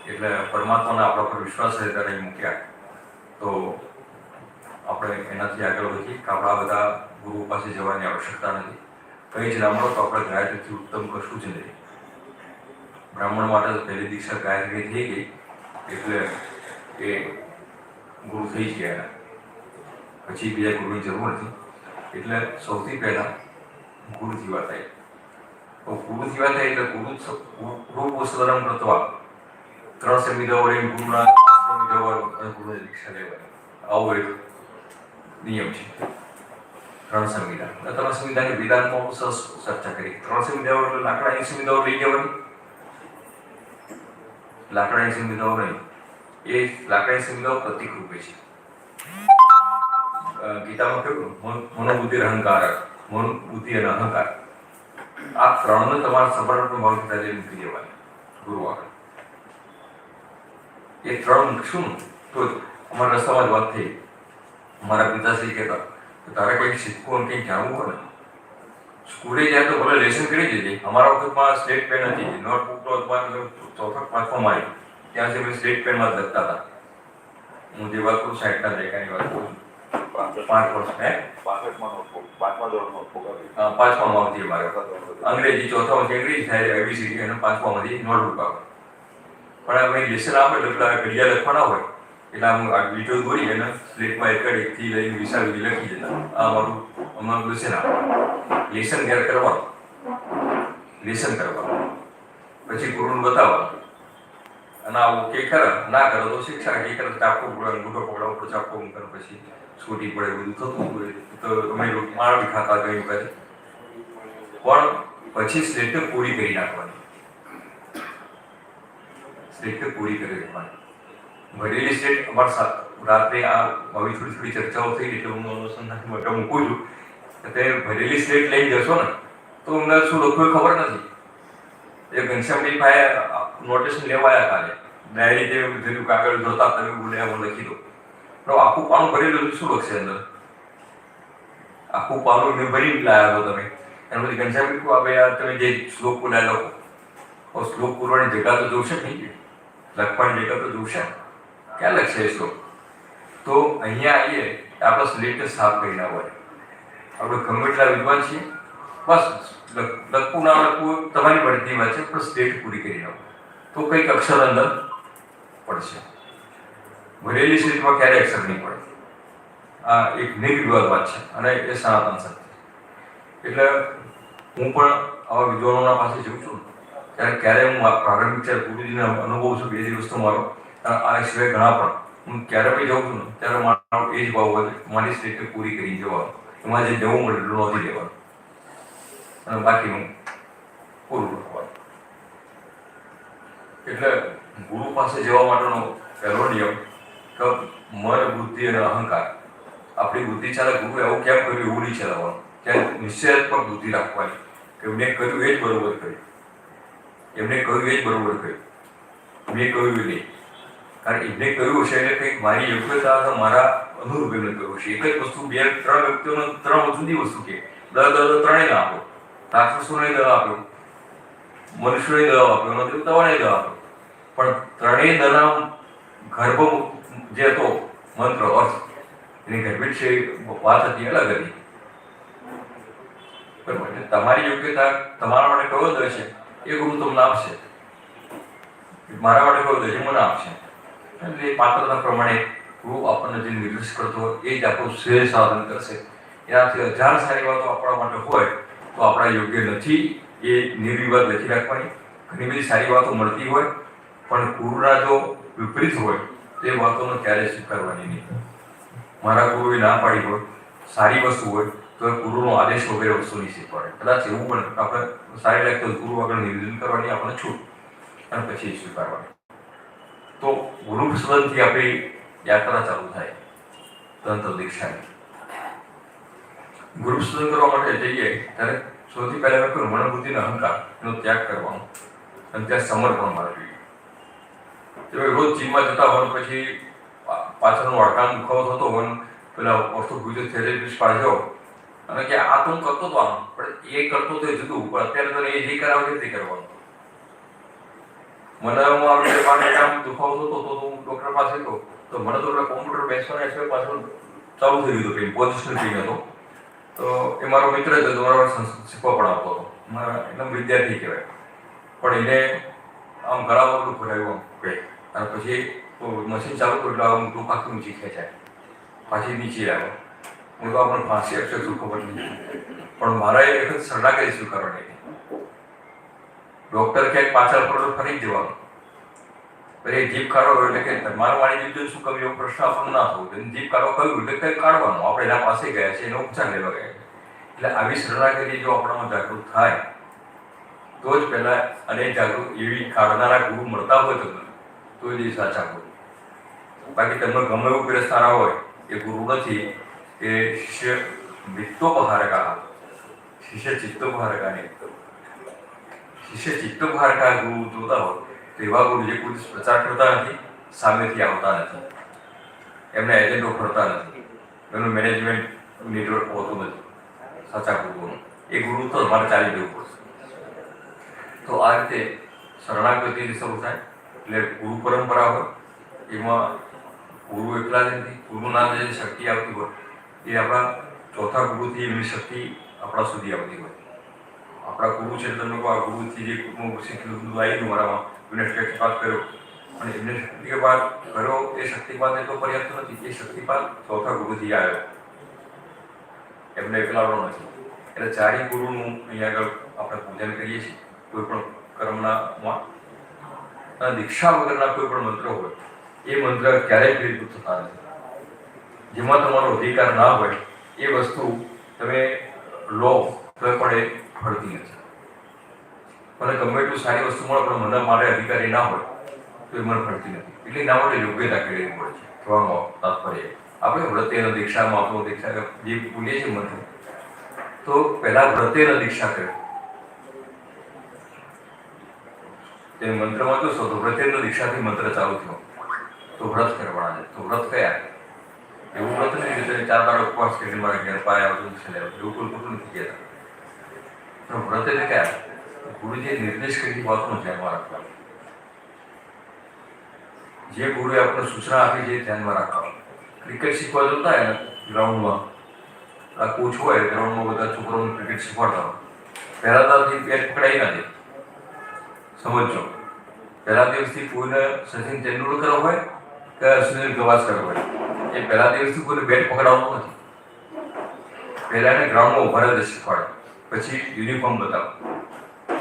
એટલે પરમાત્માના આપણા પર વિશ્વાસ છે ત્યારે મૂક્યા. તો આપણે એનાથી આગળ વધીએ કે આપણા બધા ગુરુ પાસે જવાની આવશ્યકતા નથી. કંઈ જ ના મળો તો આપણે ગાયત્રીથી ઉત્તમ કશું જ નહીં. બ્રાહ્મણ માટે પહેલી દીક્ષા ગાયત્રી થઈ ગઈ એટલે એ ગુરુ થઈ જ ગયા, પછી બીજા ગુરુની જરૂર નથી. એટલે સૌથી પહેલા ગુરુ થવા થાય. તો ગુરુ થવા થાય એટલે ગુરુ પુસ્તરમ કરતવા 3 સંવિધાઓ લઈને ગુરુના આશ્રમ જવાનું અને ગુરુની દીક્ષા લેવાની, આવો એક નિયમ છે. 3 સંવિધા. 3 સંવિધાની વિધાનમાં સરસ ચર્ચા કરી. 3 સંવિધાઓ એટલે લાકડાની સંવિધાઓ લઈ જવાની, લાકડાની સંવિધાઓ નહીં, એ લાકડાની સંવિધાઓ પ્રતિક રૂપે છે. ગીતામાં કહ્યું મનોબુદ્ધિ અહંકાર, મન બુદ્ધિ અને અહંકાર, આ 3ને તમારા સબળનો ભાવ સાથે મૂકી દેવાની ગુરુ આગળ. એ 3 મૂકશું તો અમારા રસ્તામાં જ વાત થઈ. અમારા પિતાશ્રી કહેતા કે તારે કંઈક શીખવું અને કંઈક જાણવું હોય ને, સ્કૂલે જાય તો ભલે લેસન કરી દેજે. અમારા વખતમાં સ્લેટ પેન હતી, નોટબુક તો 4થા 5મા આવી, ત્યાં સુધી સ્લેટ પેનમાં જ લખતા હતા. હું જે વાત કરું 60ના દાયકાની વાત કરું છું. 5 વર્ષ 5મા આવતી અમારે અંગ્રેજી, 4થામાંથી અંગ્રેજી થાય, ABCD અને 5મામાંથી નોટબુક આવે. પણ અમે લેસન આપે એટલે પેલા ઘડિયા લખવાના હોય એટલે આમ આ લીટો દોરી અને સ્લેટમાં એકથી લઈને 20 સુધી લખી દેતા. આ અમારું અમારું લેસન આપે. લેસન ઘેર કરવાનું, લેસન કરવાનું, પછી ગુરુને બતાવવાનું. અને આવું કે ખરા ના કરો તો શિક્ષા કે ખરા ચાપકો ગુટો પકડાવો તો ચાપકો કરે, પછી છૂટી પડે, બધું થતું હોય તો અમે લોકો માળ બી ખાતા ગયું કરે. પણ પછી સ્લેટ પૂરી કરી નાખવાની, સ્લેટ પૂરી કરી દેવાની. ભરેલી સ્લેટ અમારા રાત્રે આ આવી થોડી ચર્ચાઓ થઈ એટલે હું અનુસંધાન માટે મૂકું છું કે ભરેલી સ્લેટ લઈ જશો ને તો અમને શું લખવું ખબર નથી. એ ઘનશ્યામભાઈ ભાઈ નોટેશન લેવાયા કાલે, ડાયરી જે બધું કાગળ જોતા તમે બોલ્યા હું લખી દો. તો આખું પાનું ભરેલું શું લખશે અંદર? આખું પાનું મેં ભરી લાવ્યા હતો તમે. એના પછી ઘનશ્યામભાઈ આ તમે જે શ્લોક બોલ્યા લખો, શ્લોક પૂરવાની જગ્યા તો જોશે નહીં, લખવાની જગ્યા તો જોશે, ક્યાં લખશે એ શ્લોક? તો અહીંયા આવીએ આપણે સ્લેટ સાફ કરી નાખવાની. આપણે ગમે એટલા વિદ્વાન છીએ, બસ લખવું ના લખવું તમારી પડતી વાત છે, પણ સ્લેટ પૂરી કરી નાખો તો કંઈક અક્ષર અંદર પડશે. ભરેલી સ્લેટમાં ક્યારે અક્ષર નહીં પડે. આ એક નિર્વિવાદ વાત છે અને એ સનાતન સત્ય. એટલે હું પણ આવા વિદ્વાનોના પાસે જઉં છું ત્યારે ક્યારે હું પ્રારંભિક ત્યારે ગુરુજીને અનુભવ છું 2 દિવસનો મારો, આ સિવાય ઘણા પણ હું ક્યારે બી જાઉં છું ને ત્યારે મારો એ જ ભાવ હોય મારી સ્લેટ પૂરી કરી જવાનું. એમાં જે જવું મળે એટલું નથી લેવાનું અને બાકીનું પૂરું લખવાનું. એટલે ગુરુ પાસે જવા માટેનો પહેલો નિયમ કે મન, બુદ્ધિ અને અહંકાર. આપણી બુદ્ધિ ચાલે ગુરુ એવું કેમ કર્યું એવું નહીં ચલાવવાનું. ત્યાં નિશ્ચયાત્મક બુદ્ધિ રાખવાની કે એમને કર્યું એ જ બરોબર કર્યું, એમને કહ્યું એ જ બરોબર કર્યું, મેં કહ્યું એ નહીં. કારણ એમને કહ્યું હશે એટલે કંઈક મારી યોગ્યતા મારા અનુરૂપ એમને કહ્યું છે. એક જ વસ્તુ 2-3 વ્યક્તિઓને 3 જુદી વસ્તુ કે ત્રણેય ના આપો. રાક્ષસોને દવા આપ્યો, મનુષ્યોને દવા આપ્યો, દેવતાઓને દવા આપ્યો, પણ ત્રણેય દના ગર્ભ જે હતો મંત્ર અર્થ એની ગર્ભિત છે વાત હતી અલગ હતી. બરાબર. તમારી યોગ્યતા તમારા માટે કયો દર છે એ ગુરુ તમને આપશે, મારા માટે કયો દર છે મને આપશે. એટલે પાત્રતા પ્રમાણે ગુરુ આપણને જે નિર્દેશ કરતો હોય એ જ આપણું શ્રેય સાધન કરશે. એનાથી 1000 સારી વાતો આપણા માટે હોય તો આપણા યોગ્ય નથી એ નિર્વિવાદ લખી રાખવાની. ઘણી બધી સારી વાતો મળતી હોય પણ ગુરુના જો વિપરીત હોય તો એ વાતોને ક્યારેય સ્વીકારવાની નહીં. મારા ગુરુએ ના પાડી હોય સારી વસ્તુ હોય તો એ ગુરુનો આદેશ વગેરે વસ્તુ નહીં શીખવાડે. કદાચ એવું પણ આપણે સારી લાગતું હોય ગુરુ આગળ નિવેદન કરવાની આપણને છૂટ અને પછી સ્વીકારવાની. તો ગુરુ સદનથી આપણી યાત્રા ચાલુ થાય તંત્ર દીક્ષાની. ગુરુ સદન કરવા માટે જઈએ ત્યારે સૌથી પહેલા મેં કહ્યું મનોબુદ્ધિનો અહંકાર એનો ત્યાગ કરવાનો અને ત્યાં સમર્પણ મારવી. રોજ જીમમાં જતા હોય પછી પાછળનો અડકામ દુખાવો થતો હોય પેલા ઓર્થોપેડિક થેરેપિસ્ટ પાસે જાઓ અને કે આ તો હું કરતો હતો આમ પણ એ કરતો તો એ જુદું પણ અત્યારે તો એ જે કરાવે તે કરવાનું. મને હું આપણે દુખાવો થતો તો હું ડૉક્ટર પાસે ગયો તો મને તો કોમ્પ્યુટર બેસવાના એક્સરે પાછળ ચાલુ થઈ ગયું હતું પેઇન પોઝિશનલ પેઇન હતો. તો એ મારો મિત્ર જ હતો, મારા સંસ્કૃત શીખવા પણ આવતો હતો, મારા એકદમ વિદ્યાર્થી કહેવાય. પણ એને આમ ગળા વગર ભરાયું આમ કહે અને પછી મશીન ચાલુ કર્યું એટલે આમ ટૂંક આખી ઊંચી ખેંચાય પાછી નીચે આવે. હું તો આપણને ફાંસી અક્ષર શું ખબર નહીં પણ મારા એક વખત શરણાગતિ સ્વીકારવાની હતી. ડૉક્ટર ક્યાંક પાછળ પડો ફરી જવાનું પછી જીભ કાઢો એટલે કે તમારા વાણી જીભ શું કમી એવો પ્રશ્ન આપણને ના થવો. જીભ કાઢો કહ્યું એટલે કંઈ કાઢવાનું આપણે એના પાસે ગયા છે એનો ઉપચાર લેવા ગયા છે. એટલે આવી શરણાગતિ જો આપણામાં જાગૃત થાય તો જ પહેલા અને જાગૃત એવી કાઢનારા ગુરુ મળતા હોય તમને તો એ સાચા ગુરુ. બાકી તમને ગમે એવું પીરસનારા હોય એ ગુરુ નથી. એ શિષ્ય વિત્તોપહારકા શિષ્ય ચિત્તોપહારકા નહીં. શિષ્ય ચિત્તોપહારકા ગુરુ જોતા હોય તો એવા ગુરુ જે કોઈ પ્રચાર કરતા નથી, સામેથી આવતા નથી, એમના એજન્ડો ફરતા નથી, એનું મેનેજમેન્ટ નેટવર્ક હોતું નથી. સાચા ગુરુઓનું એ ગુરુ તો તમારે ચાલી જવું પડશે. તો આ રીતે શરણાગતિથી શરૂ થાય. એટલે ગુરુ પરંપરા હોય એમાં ગુરુ એકલા જ નથી, ગુરુના જે શક્તિ આવતી હોય એ આપણા ચોથા ગુરુથી એમની શક્તિ આપણા સુધી આવતી હોય. આપણા ગુરુ છે તમે આ ગુરુથી જે શીખેલું બધું આવી ગયું મારામાં એમને શક્તિપાત કર્યો અને એમને શક્તિપાત કર્યો એ શક્તિપાત એટલો પર્યાપ્ત નથી. એ શક્તિપાત ચોથા ગુરુથી આવ્યો, એમને એકલાનો નથી. એટલે ચારી ગુરુનું અહીંયા આગળ આપણે પૂજન કરીએ છીએ. કોઈ પણ કર્મનામાં અને દીક્ષા વગરના કોઈ પણ મંત્ર હોય એ મંત્ર ક્યારેય ફેરફૂટ થતા નથી. જેમાં તમારો અધિકાર ના હોય એ વસ્તુ તમે લો તો પણ એ ફળતી નથી. મને ગમે એટલું સારી વસ્તુ મળે પણ મને મારે અધિકારી ના હોય તો એ મને ફળતી નથી. એટલે એના માટે યોગ્યતા કેળવવી પડે છે. કહેવાનો તાત્પર્ય આપણે વ્રતેન દીક્ષામાં આપણો દીક્ષા જે બોલીએ છીએ મંત્ર તો પહેલા વ્રતેન દીક્ષા કરે તે મંત્રમાં જો શોધો વ્રતેન દીક્ષાથી મંત્ર ચાલુ થયો તો વ્રત કરવાના છે. તો વ્રત કયા એવું વ્રત નહીં કે 4 દાડા ઉપવાસ કરીને મારા ઘેર પાયા આવતું છે એવું કોઈ ખોટું નથી કહેતા. તો વ્રત એટલે કયા ગુરુજીએ નિર્દેશ કરી વાતનો ધ્યાનમાં રાખવાનો. જે ગુરુએ આપણને સૂચના આપી છે ધ્યાનમાં રાખવાનું. ક્રિકેટ શીખવા જતા હોય ને ગ્રાઉન્ડમાં આ કોચ હોય ગ્રાઉન્ડમાં બધા છોકરાઓને ક્રિકેટ શીખવાડતા હોય પહેલા દાવથી બેટ પકડાઈ ના દે. સમજો પહેલા દિવસથી કોઈને સચિન તેંડુલકર હોય કે સુનિલ ગવાસ્કર હોય એ પહેલા દિવસથી કોઈને બેટ પકડાવતો નથી. પહેલા એને ગ્રાઉન્ડમાં ઉભા રહે શીખવાડે પછી યુનિફોર્મ બતાવો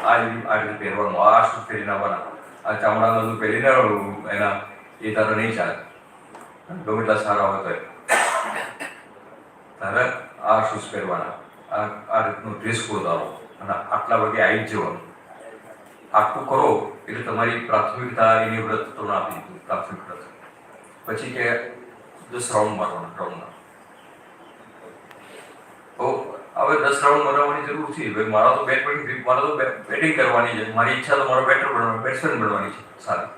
આ રીતે પહેરવાનું, આ શૂઝ પહેરીને આવવાના, આ ચામડાનું બધું પહેરીને એના એ તારે નહીં ચાલે. ગમે એટલા સારા હોય તો તારે આ શૂઝ પહેરવાના, આ રીતનો ડ્રેસ કોડ આવો અને આટલા વાગે આવી જ જવાનું. આટલું કરો એટલે તમારી પ્રાથમિકતા એની વ્રત તમને આપી દીધું. પ્રાથમિક વ્રત પછી કે 10 રાઉન્ડ મારવાના ગ્રાઉન્ડના. તો હવે 10 રાઉન્ડ બનાવવાની જરૂર છે. મારા તો બેટિંગ કરવાની છે, મારી ઈચ્છા તો મારો બેટર બનવાનું, બેટ્સમેન બનવાની છે સારી.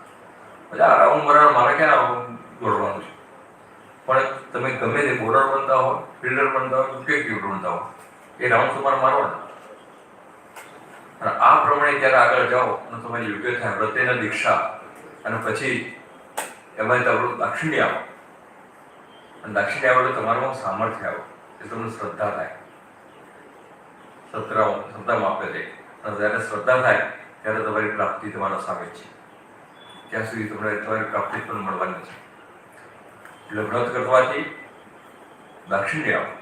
પછી આ રાઉન્ડ મારવા મારે ક્યાં દોડવાનું છે. પણ તમે ગમે તે બોલર બનતા હો, ફિલ્ડર બનતા હોય, વિકેટ કીપર બનતા હો, એ રાઉન્ડ તમારે મારવાના. અને આ પ્રમાણે ત્યારે આગળ જાઓ અને તમારી યોગ્ય થાય વ્રતેન દીક્ષા અને પછી એમાં તમારું દાક્ષિણી આવો અને દાક્ષિણી આવો એટલે તમારામાં સામર્થ્ય આવો એટલે તમને શ્રદ્ધા થાય. શ્રદ્ધા માપે છે અને જ્યારે શ્રદ્ધા થાય ત્યારે તમારી પ્રાપ્તિ તમારા સામે છે. ત્યાં સુધી તમારી પ્રાપ્તિ પણ મળવાની છે. એટલે વ્રત કરવાથી દાક્ષિણી આવો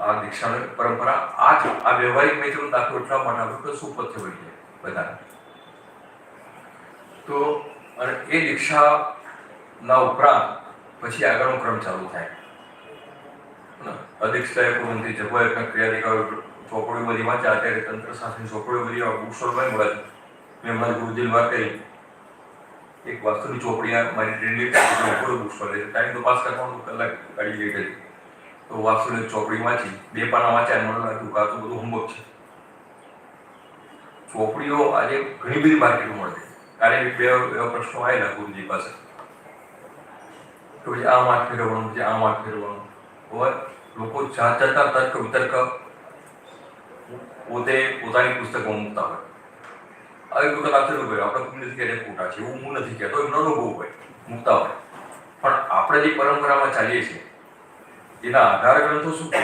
આ દીક્ષાની પરંપરા આ વ્યવહારિક મેં દાખલો એટલા માટે આવ્યો કે સુપથ્ય બની જાય બધા. તો અને એ દીક્ષાના ઉપરાંત પછી આગળનો ક્રમ ચાલુ થાય. અધિક્ષાએ પૂર્ણથી જપય ક્રિયાદિકા ચોપડીઓ બધી વાંચ્યા, અત્યારે તંત્ર શાસ્ત્રની ચોપડીઓ બધી બુકસ્ટોલમાં મળે છે. મેં મારી ગુરુજીની વાત કરી, એક વાસ્તુની ચોપડી મારી ટ્રેનિંગ બુકસ્ટોલ ટાઈમ તો પાસ કરવાનું કલાક કાઢી ગઈ હતી. તો વાસ્તુની ચોપડી વાંચી, 2 પાના વાંચ્યા, મને લાગ્યું કે આ તો બધું હોમવર્ક છે. ચોપડીઓ આજે ઘણી બધી માર્કેટમાં મળે છે. કાલે 2 એવા પ્રશ્નો આવેલા ગુરુજી પાસે, તો પછી આ માર્ક ફેરવવાનું, પછી આ માર્ક ફેરવવાનું. હવે લોકો જાત જાતના તર્ક વિતર્ક પોતે પોતાની પુસ્તકમાં મૂકતા હોય. આવી વખત આચરણ કર્યો, આપણે કોઈ નથી કહેતા ખોટા છે એવું હું નથી કહેતો, એમનો અનુભવ હોય મૂકતા હોય. પણ આપણે જે પરંપરામાં ચાલીએ છીએ એના આધાર ગ્રંથો શું કહે,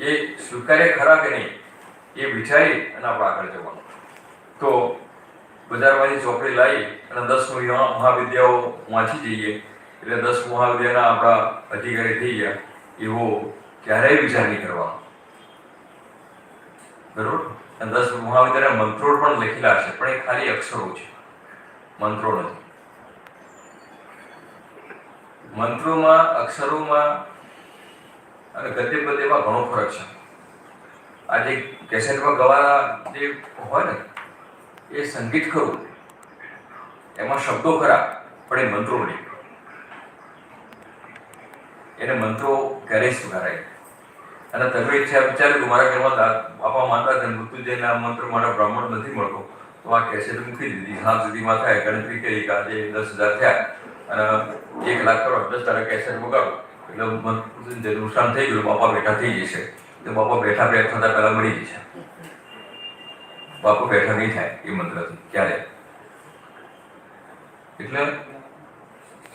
એ સ્વીકાર્ય ખરા કે નહીં એ વિચારી અને આપણે આગળ જવાનું. તો બજારમાંથી ચોપડી લાવી અને 10 મહાવિદ્યાઓ વાંચી જઈએ એટલે 10 મહાવિદ્યાના આપણા અધિકારી થઈ ગયા એવો ક્યારેય વિચાર નહીં કરવાનો, બરોબર? અને 10 મહાવિદ્યાના મંત્રો પણ લખેલા હશે, પણ એ ખાલી અક્ષરો છે, મંત્રો નથી. મંત્રોમાં, અક્ષરોમાં અને ગદ્ય પદ્યમાં ઘણો ફરક છે. આજે કેસેટમાં ગવાના જે હોય ને એ સંગીત ખરું, એમાં શબ્દો ખરા પણ એ મંત્રો નહીં. એને મંત્રો ક્યારેય સ્વીકારાય. અને તમે વિચાર્યું મારા ઘરમાં બાપા માનતા હતા મૃત્યુંજયના મંત્ર મારા બ્રાહ્મણ નથી મળતો, તો આ કેસેટ મૂકી દીધી. સાંજ સુધીમાં થાય ગણતરી કરી કે આજે 10,000 થયા અને 1 લાખ કરો, 10 તારા કેસેટ વગાડો એટલે મૃત્યુંજયનું નુકસાન થઈ ગયું, બાપા બેઠા થઈ જશે. તો બાપા બેઠા થતા પહેલા મળી જશે. બાપા બેઠા નહીં થાય એ મંત્રથી ક્યારે. એટલે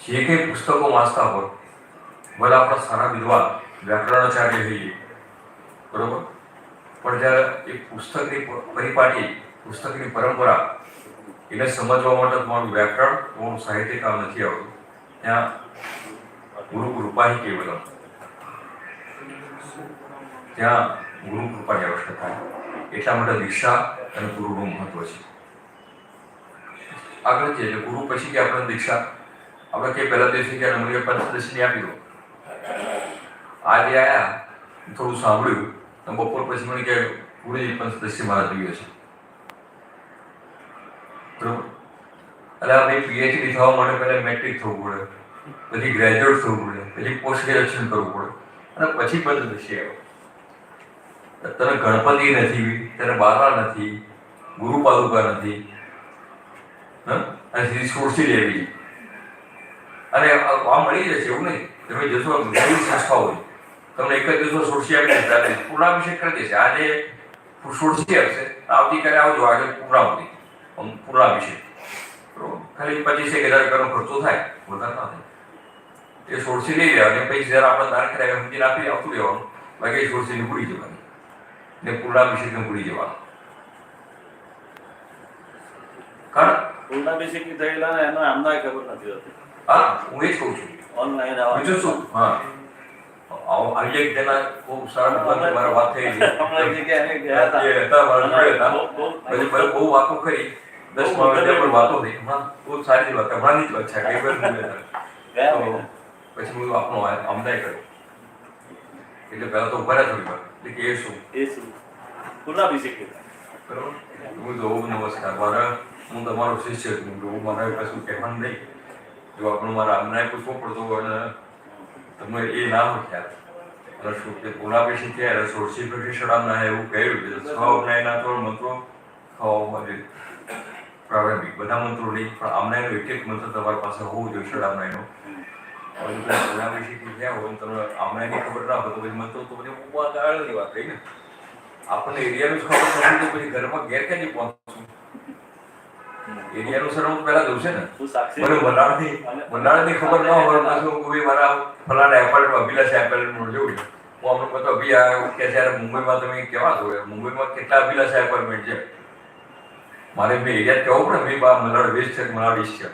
જે કંઈ પુસ્તકો વાંચતા હોય, ભલે આપણા સારા વિદ્વાન વ્યાકરણાચાર્ય હોઈએ, બરોબર, પણ જ્યારે એ પુસ્તકની પરિપાટી, પુસ્તકની પરંપરા એને સમજવા માટે તમારું વ્યાકરણ, તમારું સાહિત્ય કામ નથી આવતું. ત્યાં ગુરુ કૃપાની કેવલમ, ત્યાં ગુરુ કૃપાની આવશ્યકતા. એટલા માટે દીક્ષા અને ગુરુનું મહત્વ છે. આગળ છે એટલે ગુરુ પછી કે આપણે દીક્ષા, આપણે કે પહેલા દિવસે કે મને પંચદશીની આપી દો. આજે આયા થોડું સાંભળ્યું અને બપોર પછી મને કે ગુરુજી પંચદશી મારા જોઈએ છે, બરોબર? એટલે આપણે પીએચડી થવા માટે પહેલા મેટ્રિક થવું પડે, પછી ગ્રેજ્યુએટ થવું પડે, પછી પોસ્ટ ગ્રેજ્યુએશન કરવું પડે અને પછી પંચદશી આવ્યો. તને ગણપતિ નથી, તને બારા નથી, ગુરુ પાદુકા નથી, અને સોરસી લેવી અને આ મળી જશે એવું નહીં. તમે જશો નવી સંસ્થા હોય, તમને એક જ દિવસો સોરસી આપી દેશે, પૂર્ણાભિષેક કરી દેશે. આજે સોરસી આવશે, આવતીકાલે આવજો, આજે પૂર્ણાભિષેક, બરોબર? ખાલી 25,000 ખર્ચો થાય, વધારે ના થાય. એ સોરસી લઈ લેવા અને પછી જરા આપણે દાન કર્યા સમજીને આપી આવતું રહેવાનું, બાકી સોરસીને ભૂલી જવાની ને પૂર્ણાભિષેકને ભૂલી જવાનું. કારણ પૂર્ણાભિષેક થયેલા એનો આમના ખબર નથી હોતી. હા, હું એ જ કહું છું. ઓનલાઈન બીજું શું? હા, આવી એક તેના બહુ સારા મારા વાત થઈ પછી બહુ વાતો કરી, 10 મહાવિદ્યા પર વાતો થઈ. બહુ સારી વાત, હમણાંની જ વાત છે. પછી હું આપણો અમદાય કર્યો એટલે પહેલા તો ઉભા થોડી વાર એટલે કે એ શું પૂર્ણાભિષેક બરોબર. હું જોઉં નમસ્કાર, મારા હું તમારો શિષ્ય છું, હું મારે કશું કહેવાનું નહીં. જો આપણું મારા અમનાય પૂછવું પડતું હોય અને તમે એ ના હોય ખ્યાલ અને શું કે પૂર્ણાભિષેક થયા સોળસી પ્રતિષ્ઠાના એવું કહ્યું કે 6 અમનાયના તો મંત્રો ખાવામાં પ્રારંભિક બધા મંત્રો નહીં, પણ અમનાયનો એક મંત્ર તમારી પાસે હોવું જોઈએ ષડામનાયનો. પૂર્ણાભિષેક થયા હોય તમને અમનાયની ખબર ના હોય તો પછી મંત્રો તો બધી આગળની વાત રહી ને. આપણને એરિયાનું જ ખબર નથી તો પછી ઘરમાં ઘેર ક્યાંથી પહોંચશું? એરિયાનું સરળ પહેલા જવું છે ને. મને વનાળની ખબર ન હોય કોઈ મારા ફલાણા એપાર્ટમેન્ટ અભિલાષા એપાર્ટમેન્ટ જોયું. હું અમને કહું અભી આ કે જ્યારે મુંબઈમાં તમે કેવા છો, મુંબઈમાં કેટલા અભિલાષા એપાર્ટમેન્ટ છે? મારે મેં એરિયા કહેવું પડે, મેં મલાડ 20 છે, મલાડ 20 છે.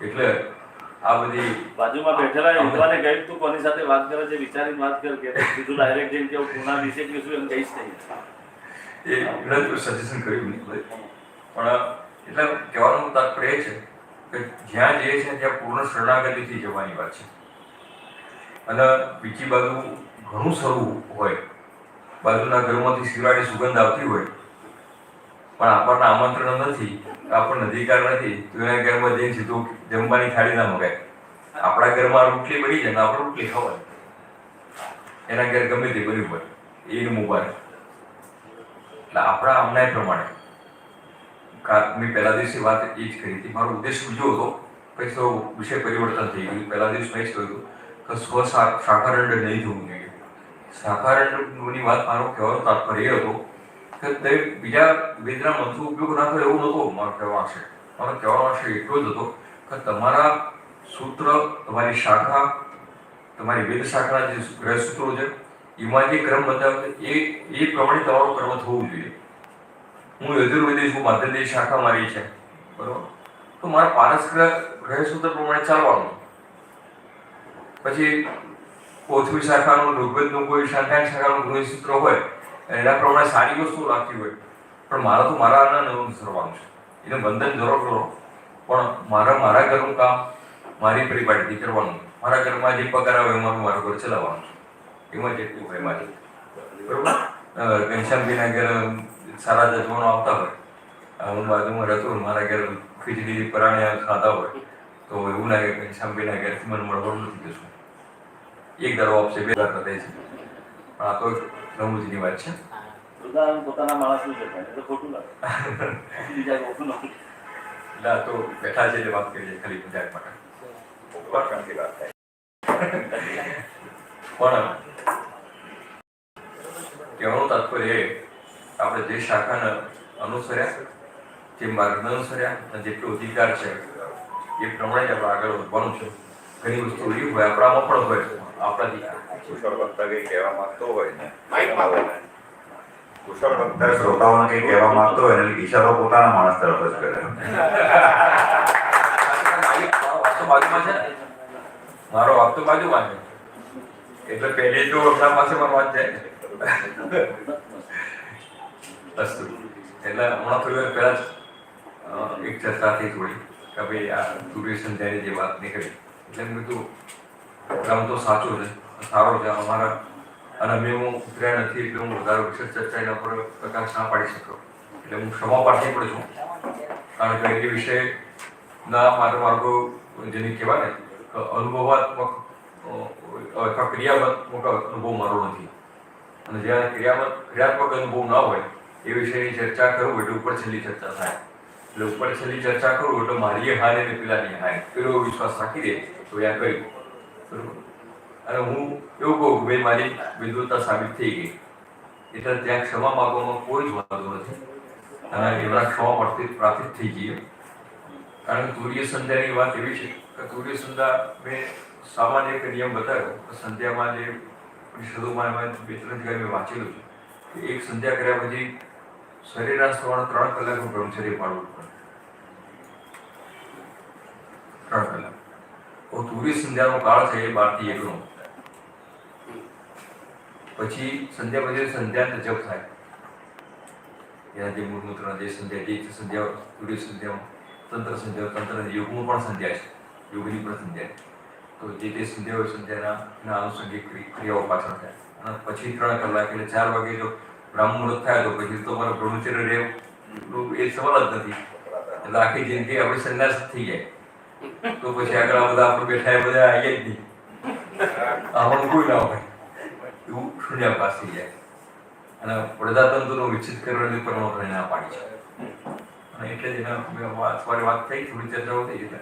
એટલે આ બધી બાજુમાં બેઠેલા યુવાને કહ્યું તું કોની સાથે વાત કરે છે વિચારીને વાત કર કે સીધું ડાયરેક્ટ જઈને કેવું પૂર્ણાભિષેક કે શું એમ કહીશ નહીં. એ એમને સજેશન કર્યું નહીં પણ એટલે કહેવાનું તાત્પર્ય એ છે કે જ્યાં જે છે ત્યાં પૂર્ણ શરણાગતિથી જવાની વાત છે. અને બીજી બાજુ ઘણું સરવું હોય, બાજુના ઘરમાંથી શિરાળી સુગંધ આવતી હોય પણ આપણને આમંત્રણ નથી, આપણને અધિકાર નથી, તો એના ઘરમાં જઈને સીધું જમવાની થાળી ના મગાય. આપણા ઘરમાં રોટલી બની જાય ને આપણે રોટલી ખવાય, એના ઘર ગમે તે બન્યું હોય એ મુબારક. એટલે આપણા અમનાય પ્રમાણે મેં પહેલા દિવસે વાત એ જ કરી હતી. મારો ઉદ્દેશ બીજો હતો, પછી તો વિષય પરિવર્તન થઈ ગયું. પહેલા દિવસ મેં જ કહ્યું કે શાખારંડ નહીં થવું જોઈએ. શાખારંડની વાત મારો કહેવાનો તાત્પર્ય એ હતો કે તે બીજા વેદના મંત્રો ઉપયોગ ના કરે એવું નહોતો મારો કહેવાનો આશય. મારો કહેવાનો આશય એટલો જ હતો કે તમારા સૂત્ર, તમારી શાખા, તમારી વેદ શાખાના જે ગ્રહ સૂત્રો છે એમાં જે ક્રમ બતાવે એ પ્રમાણે તમારું કર્મ થવું જોઈએ. હું યજુર્વેદી છું, માધ્યદેય શાખા મારી છે, બરોબર, તો મારા પારસ ગ્રહ સૂત્ર પ્રમાણે ચાલવાનું. પછી પૃથ્વી શાખાનું, ઋગ્વેદનું કોઈ શાખાનું ગૃહ સૂત્ર હોય એના પ્રમાણે સારી વસ્તુ લાગતી હોય, પણ મારા તો મારા અનુસરવાનું છે. એને બંધન જરૂર કરો, પણ મારા ઘરનું કામ મારી પરિપાટીથી કરવાનું. મારા ઘરમાં જે પગાર આવે એમાં મારું ઘર ચલાવવાનું છે. એમાં જેટલું હોય મારી, બરોબર. ઘનશ્યામભાઈના ઘર સારા જજવાનો આવતા હોય, હું બાજુમાં રહેતો હોય, મારા ઘર ખીચડી પરાણ્યા ખાતા હોય, તો એવું લાગે કે ઘનશ્યામભાઈના ઘરથી મને મળવાનું નથી જશું. એક દાડો આપશે, બે દાડો દે છે, પણ આ તો રમૂજની વાત છે. ઉદાહરણ પોતાના માણસનું છે, એ તો ખોટું લાગે. બીજા ખોટું નથી. એટલે આ તો બેઠા છે જે વાત કરીએ ખાલી મજાક માટે. પણ કહેવાનું તાત્પર્ય એ, આપણે જે શાખાને અનુસર્યા, જે માર્ગને અનુસર્યા અને જેટલો અધિકાર છે એ પ્રમાણે જ આપણે આગળ વધવાનું છે. ઘણી વસ્તુ એવી હોય આપણામાં પણ હોય, આપણાથી કુશળ વક્તા કંઈ કહેવા માંગતો હોય ને, કુશળ વક્તા શ્રોતાઓને કંઈ કહેવા માંગતો હોય ને ઈશારો પોતાના માણસ તરફ જ કરે. બાજુમાં છે ને, મારો વાક તો બાજુમાં છે, એટલે પહેલી તો આપણા પાસે મારો વાત જાય. અસ્તુ. એટલે હમણાં થોડી વાર પહેલા જ એક ચર્ચા થઈ થોડી કે ભાઈ આ સૂર્ય સંધ્યાની જે વાત નીકળી, એટલે મેં કીધું આમ તો સાચું છે, સારો છે અમારા, અને અમે હું ઉતર્યા નથી એટલે હું વધારે વિશેષ ચર્ચા એના પર પ્રકાશ ના પાડી શક્યો. એટલે હું ક્ષમા પાઠવી પડું છું, કારણ કે એ વિષયના મારો જેને કહેવાય ને અનુભવાત્મક અથવા ક્રિયાત્મક અનુભવ મારો નથી. અને જ્યારે ક્રિયાત્મક અનુભવ ના હોય એ વિષયની ચર્ચા કરું એટલે ઉપર છેલ્લી ચર્ચા થાય. એટલે ઉપર છેલ્લી ચર્ચા કરું એટલે મારી હારે ને પેલાની હારે પેલો વિશ્વાસ રાખી દે તો યા કરી, બરોબર. અને હું એવું કહું કે ભાઈ મારી વિદ્વત્તા સાબિત થઈ ગઈ, એટલે ત્યાં ક્ષમા માગવામાં કોઈ જ વાંધો નથી, અને એમના ક્ષમા પ્રાર્થિત થઈ જઈએ. કારણ કે સૂર્ય સંધ્યાની વાત એવી છે કે સૂર્ય સંધ્યા મેં સામાન્ય એક નિયમ બતાવ્યો કે સંધ્યામાં જે પરિષદોમાં એમાં 2-3 જગ્યાએ મેં વાંચેલું છે કે એક સંધ્યા કર્યા પછી સરેરાશ 3 કલાકનું બ્રહ્મચર્ય પાડવું પડે. 3 કલાક. તો સૂર્ય સંધ્યાનો કાળ છે એ 12 થી 1 નો. પછી સંધ્યા પછી સંધ્યા જપ થાય, એના જે મૂળમૂત્રના જે સંધ્યા સૂર્ય સંધ્યામાં તંત્ર સંધ્યા, તંત્ર યોગનું પણ સંધ્યા છે, યોગની પણ સંધ્યા છે. તો જે તે સંધ્યાઓ સંધ્યાના આનુષંગિક ક્રિયાઓ પાછળ થાય. અને પછી 3 કલાક એટલે 4 વાગે જો બ્રાહ્મણ મુહૂર્ત થાય તો પછી તો મારો બ્રહ્મચર્ય રહેવું એ સવાલ જ નથી. એટલે આખી જિંદગી આપણે સંન્યાસ થઈ જાય. તો પછી આગળ આ બધા આપણે બેઠા એ બધા આવીએ જ નહીં, આમાં કોઈ ના હોય એવું શૂન્યાવકાશ થઈ જાય. અને પ્રજાતંત્રનો વિકસિત કરવાની પણ ના પાડી છે. અને એટલે જ એના વાત થઈ, થોડી ચર્ચાઓ થઈ, એટલે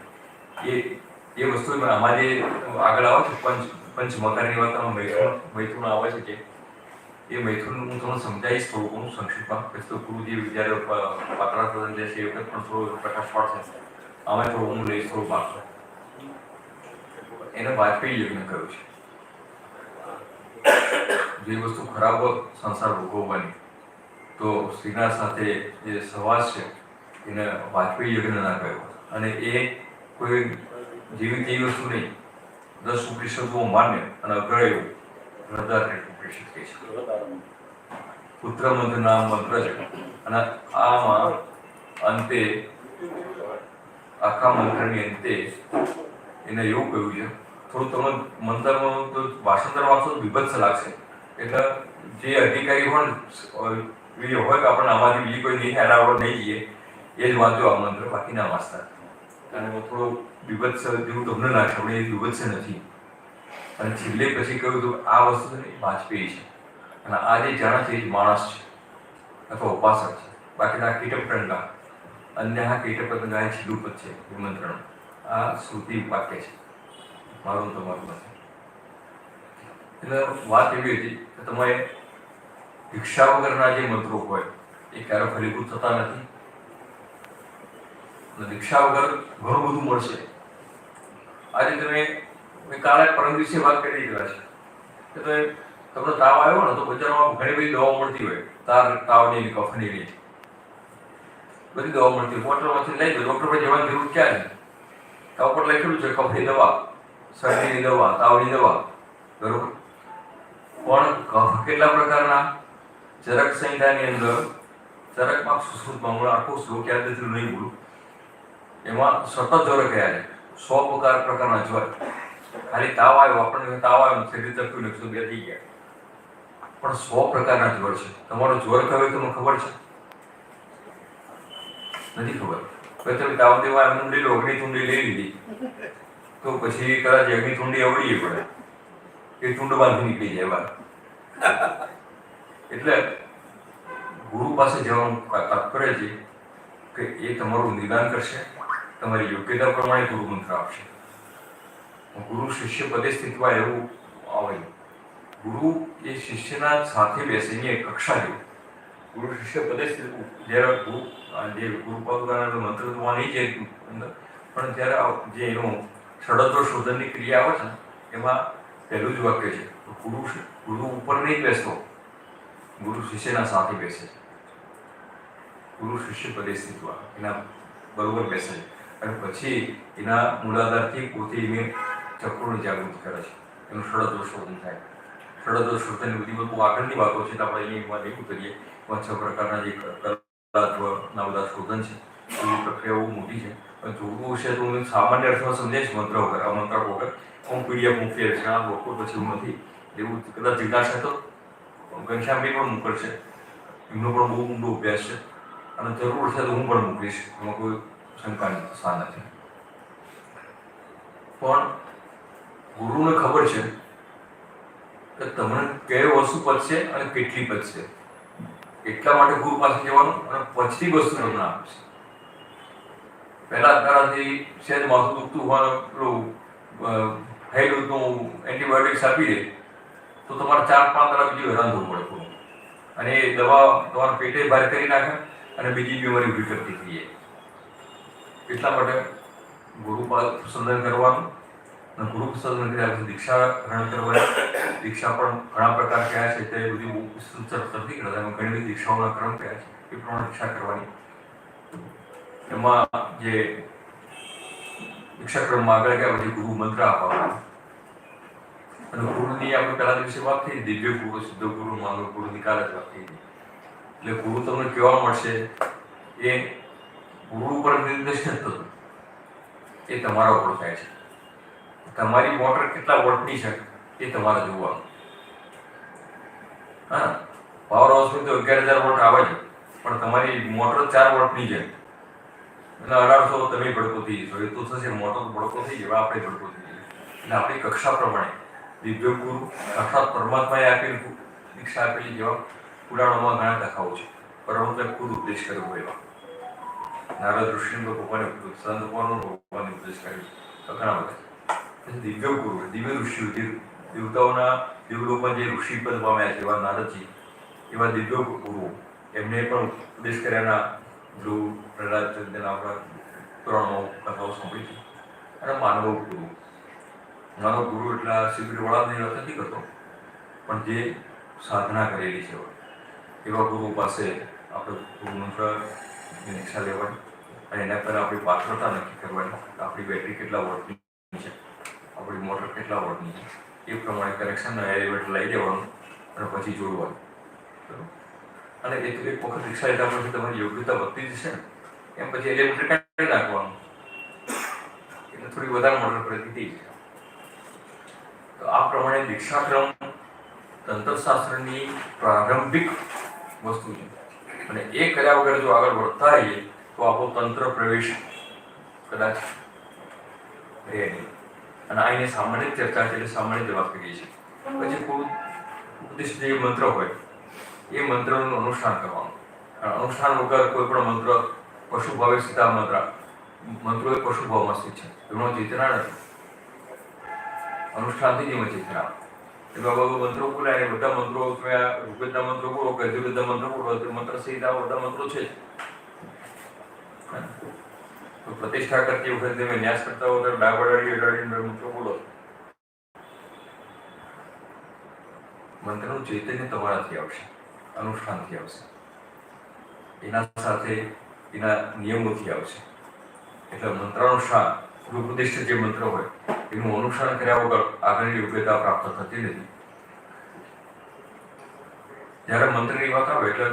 એ વસ્તુ આમાં જે આગળ આવે છે પંચ મકાનની વાતમાં મૈથુન આવે છે, જે એ મૈથુન હું તમને સમજાવીશ થોડું ઘણું સંક્ષિપ્તમાં. પછી તો ગુરુજી જ્યારે પાત્રા સદન જે છે એ વખત પણ થોડો પ્રકાશ પાડશે. આમાં થોડું હું લઈશ થોડું પાછળ. એને વાજપેયી યજ્ઞ કહ્યું છે. જે વસ્તુ ખરાબ હોત સંસાર ભોગવવાની, તો શ્રીનાથ સાથે જે સહવાસ છે એને વાજપેયી યજ્ઞ ના કહ્યો. અને એ કોઈ જેવી તેવી વસ્તુ નહીં. 10 ઉપનિષદો માન્ય અને અગ્રયો બૃહદારણ્યક ઉપનિષદ કહે છે. પુત્ર મંત્ર નામ મંત્ર છે અને આમાં અંતે આખા મંત્રની અંતે એને એવું કહ્યું છે, થોડું તમે મંત્રમાં તો ભાષાંતર વાંચો તો બીભત્સ લાગશે. એટલે જે અધિકારી હોય કે આપણને આમાંથી બીજી કોઈ નહીં હેરાવડ નહીં જઈએ એ જ વાંચો આ મંત્ર, બાકી ના વાંચતા. અને થોડો બીભત્સ જેવું તમને લાગશે, આપણે એ બીભત્સ નથી. અને છેલ્લે પછી કહ્યું હતું આ વસ્તુ છે વાજપેયી છે અને આ જે જાણે છે એ જ માણસ છે અથવા ઉપાસક છે. બાકીના કીટપ્રંગા અન્ય કીટપ્રંગા એ છેલ્લું પદ છે એ મંત્રનું. આ શ્રુતિ વાક્ય છે, મારું તમારું નથી. એટલે વાત એવી હતી કે તમે ભિક્ષા વગરના જે મંત્રો હોય એ ક્યારે ફલીભૂત થતા નથી. અને ભિક્ષા વગર ઘણું બધું મળશે. આજે મેં કાલે પરમ દિવસે વાત કરી રહ્યા છે કે તમને તાવ આવ્યો ને તો બજારમાં ઘણી બધી દવાઓ મળતી હોય, તાવની કફની બધી દવા મળતી હોય. બોટલમાંથી લઈ દો, ડૉક્ટર પાસે જવાની જરૂર ક્યાં છે? તાવ પર લખેલું છે કફની દવા, શરદીની દવા, તાવની દવા, બરોબર. પણ કફ કેટલા પ્રકારના? ચરક સંહિતાની અંદર ચરકમાં સુશ્રુતમાં હું આખો શ્લોક યાદ નથી નહીં બોલું, એમાં સતત જ્વર કયા છે 100 પ્રકારના જ્વર. ખાલી તાવ આવ્યો, આપણને તાવ આવ્યો શરીર તરફી 102 થઈ ગયા, પણ 100 પ્રકારના જ્વર છે. તમારો જ્વર કયો તમને ખબર છે? નથી ખબર. પછી તમે તાવ દેવા એમને લઈ લો, અગ્નિતુંડી લઈ લીધી તો પછી કદાચ અગ્નિતુંડી અવડીએ પડે, એ તુંડ બાંધી નીકળી જાય બહાર. એટલે ગુરુ પાસે જવાનું તાત્પર્ય છે કે એ તમારું નિદાન કરશે, તમારી યોગ્યતા પ્રમાણે ગુરુ મંત્ર આપશે. ગુરુ શિષ્ય પદે સ્થિતવા એવું આવે. ગુરુ એ શિષ્યના સાથે બેસીને એક કક્ષા જેવું. ગુરુ શિષ્ય પદે સ્થિત જ્યારે જે ગુરુ પદના મંત્ર તો નહીં છે અંદર, પણ જ્યારે જે એનું ષડત્ર શોધનની ક્રિયા આવે છે એમાં પહેલું જ વાક્ય છે ગુરુ ઉપર નહીં બેસતો, ગુરુ શિષ્યના સાથે બેસે છે. ગુરુ શિષ્ય પદે સ્થિતવા એના બરોબર બેસે છે અને પછી એના મૂલાધારથી પોતે એને ચક્રોને જાગૃત કરે છે. એનું ષડત્ર શોધન થાય. ષડત્ર શોધનની બધી બહુ આગળની વાતો છે, આપણે અહીંયા નહીં ઉતરીએ. 6 પ્રકારના જે કલાત્મકના બધા શોધન છે એવી પ્રક્રિયા બહુ મોટી છે. પણ જોવું છે તો હું સામાન્ય અર્થમાં સમજાવીશ મંત્ર વગર. આ મંત્ર વગર હું પીડીએફ મૂકીએ છે આ લોકો પછી એવું નથી એવું. કદાચ જિજ્ઞાસા તો ઘનશ્યામભાઈ પણ મોકલશે, એમનો પણ બહુ ઊંડો અભ્યાસ છે અને જરૂર છે તો હું પણ મોકલીશ, એમાં કોઈ શંકાની સ્થાન નથી. પણ ગુરુને ખબર છે કે તમને કઈ વસ્તુ પચશે અને કેટલી પચશે. એટલા માટે ગુરુ પાસે જવાનું અને પચતી વસ્તુ તમને આપશે. પહેલા તારાથી સહેજ માથું દુખતું હોવાનું પેલું હાઈ ડોઝનું એન્ટીબાયોટિક્સ આપી દે તો તમારે 4-5 કલાક બીજું હેરાન થવું પડે પૂરું. અને એ દવા તમારા પેટે બહાર કરી નાખે અને બીજી બીમારી ઊભી કરતી થઈ જાય. એટલા માટે ગુરુ સંધાન કરવાનું અને ગુરુ સંધાન કર્યા પછી દીક્ષા ગ્રહણ કરવાની. દીક્ષા પણ ઘણા પ્રકાર કયા છે તે બધી બહુ વિસ્તૃત નથી કરતા. એમાં ઘણી બધી દીક્ષાઓના ક્રમ કયા છે એ પ્રમાણે દીક્ષા કરવાની. એમાં જે દીક્ષાક્રમમાં આગળ ગયા પછી ગુરુ મંત્ર આપવાનો. અને ગુરુની આપણે પહેલા દિવસે વાત થઈ, દિવ્ય ગુરુ, સિદ્ધ ગુરુ, માનવ ગુરુની કાલે જ વાત થઈ હતી. એટલે ગુરુ તમને કેવા મળશે એ ગુરુ ઉપર નિર્દેશ નથી થતું, એ તમારા ઉપર થાય છે. તમારી મોટર કેટલા વોલ્ટની છે એ તમારે જોવાનું. હા, પાવર હાઉસમાં તો 11,000 વોલ્ટ આવે છે, પણ તમારી મોટર 4 વોલ્ટની છે અને 1800 તમે ભડકો થઈ જશો. એ તો થશે, મોટર ભડકો થઈ જાય, આપણે ભડકો થઈ જાય. એટલે આપણી કક્ષા પ્રમાણે દિવ્ય ગુરુ અર્થાત પરમાત્માએ આપેલી દીક્ષા આપેલી જેવા પુરાણોમાં ઘણા કથાઓ છે. પરમાત્માએ ખુદ ઉપદેશ કર્યો એવા. નારદ ઋષિને ભગવાને સંત ભગવાને ઉપદેશ કર્યો ઘણા બધા. દિવ્ય ગુરુ, દિવ્ય ઋષિઓ, જે દેવતાઓના દેવલોકમાં જે ઋષિ પદ પામ્યા છે એવા નારદજી, એવા દિવ્ય ગુરુ, એમને પણ ઉપદેશ કર્યાના ધ્રુવ, પ્રહલાદ ચંદ્રના આપણા પુરાણો કથાઓ સાંભળી છે. અને માનવ ગુરુ, માનવ ગુરુ એટલા શિબિરવાળાની વાત નથી કરતો, પણ જે સાધના કરેલી છે એવા ગુરુ પાસે આપણે ગુરુ મંત્રની દીક્ષા લેવાની અને એના પર આપણી પાત્રતા નક્કી કરવાની. આપણી બેટરી કેટલા વોલ્ટની આપણી મોટર કેટલા વોટની છે એ પ્રમાણે કનેક્શન એલિવેટર લઈ જવાનું અને પછી જોડવાનું, બરાબર. અને એક વખત રિક્ષા લીધા પછી તમારી યોગ્યતા વધતી જશે ને એમ પછી એલિવેટર કાઢી નાખવાનું એટલે થોડી વધારે મોટર પ્રગતિ છે. તો આ પ્રમાણે દીક્ષાક્રમ તંત્રશાસ્ત્રની પ્રારંભિક વસ્તુ છે અને એ કર્યા વગર જો આગળ વધતા રહીએ તો આપણો તંત્ર પ્રવેશ કદાચ રહે નહીં. અને આ એની સામાન્ય ચર્ચા છે એટલે સામાન્ય જવાબ કરીએ છીએ. પછી કોઈ ઉપદેશ જે મંત્ર હોય એ મંત્રનું અનુષ્ઠાન કરવાનું. અનુષ્ઠાન વગર કોઈ પણ મંત્ર પશુભાવે સીધા મંત્રો એ પશુભાવમાં સ્થિત છે, એમાં ચેતના નથી. અનુષ્ઠાનથી જ એમાં ચેતના. એવા મંત્રો બોલાય બધા મંત્રો તમે ઋગ્વેદના મંત્રો બોલો કે યજુર્વેદના મંત્રો બોલો મંત્ર સહિત આ બધા મંત્રો છે. તો પ્રતિષ્ઠા કરતી વખતે તમે ન્યાસ કરતા હો તો ડાબડાડી અડાડી મંત્રો બોલો. મંત્રનું ચૈતન્ય તમારાથી આવશે, અનુષ્ઠાનથી આવશે, એના સાથે એના નિયમોથી આવશે. એટલે મંત્રાનુષ્ઠાન ઉપદિષ્ટ જે મંત્ર હોય એનું અનુષ્ઠાન કર્યા વગર આગળની યોગ્યતા પ્રાપ્ત થતી નથી. જ્યારે મંત્રની વાત આવે એટલે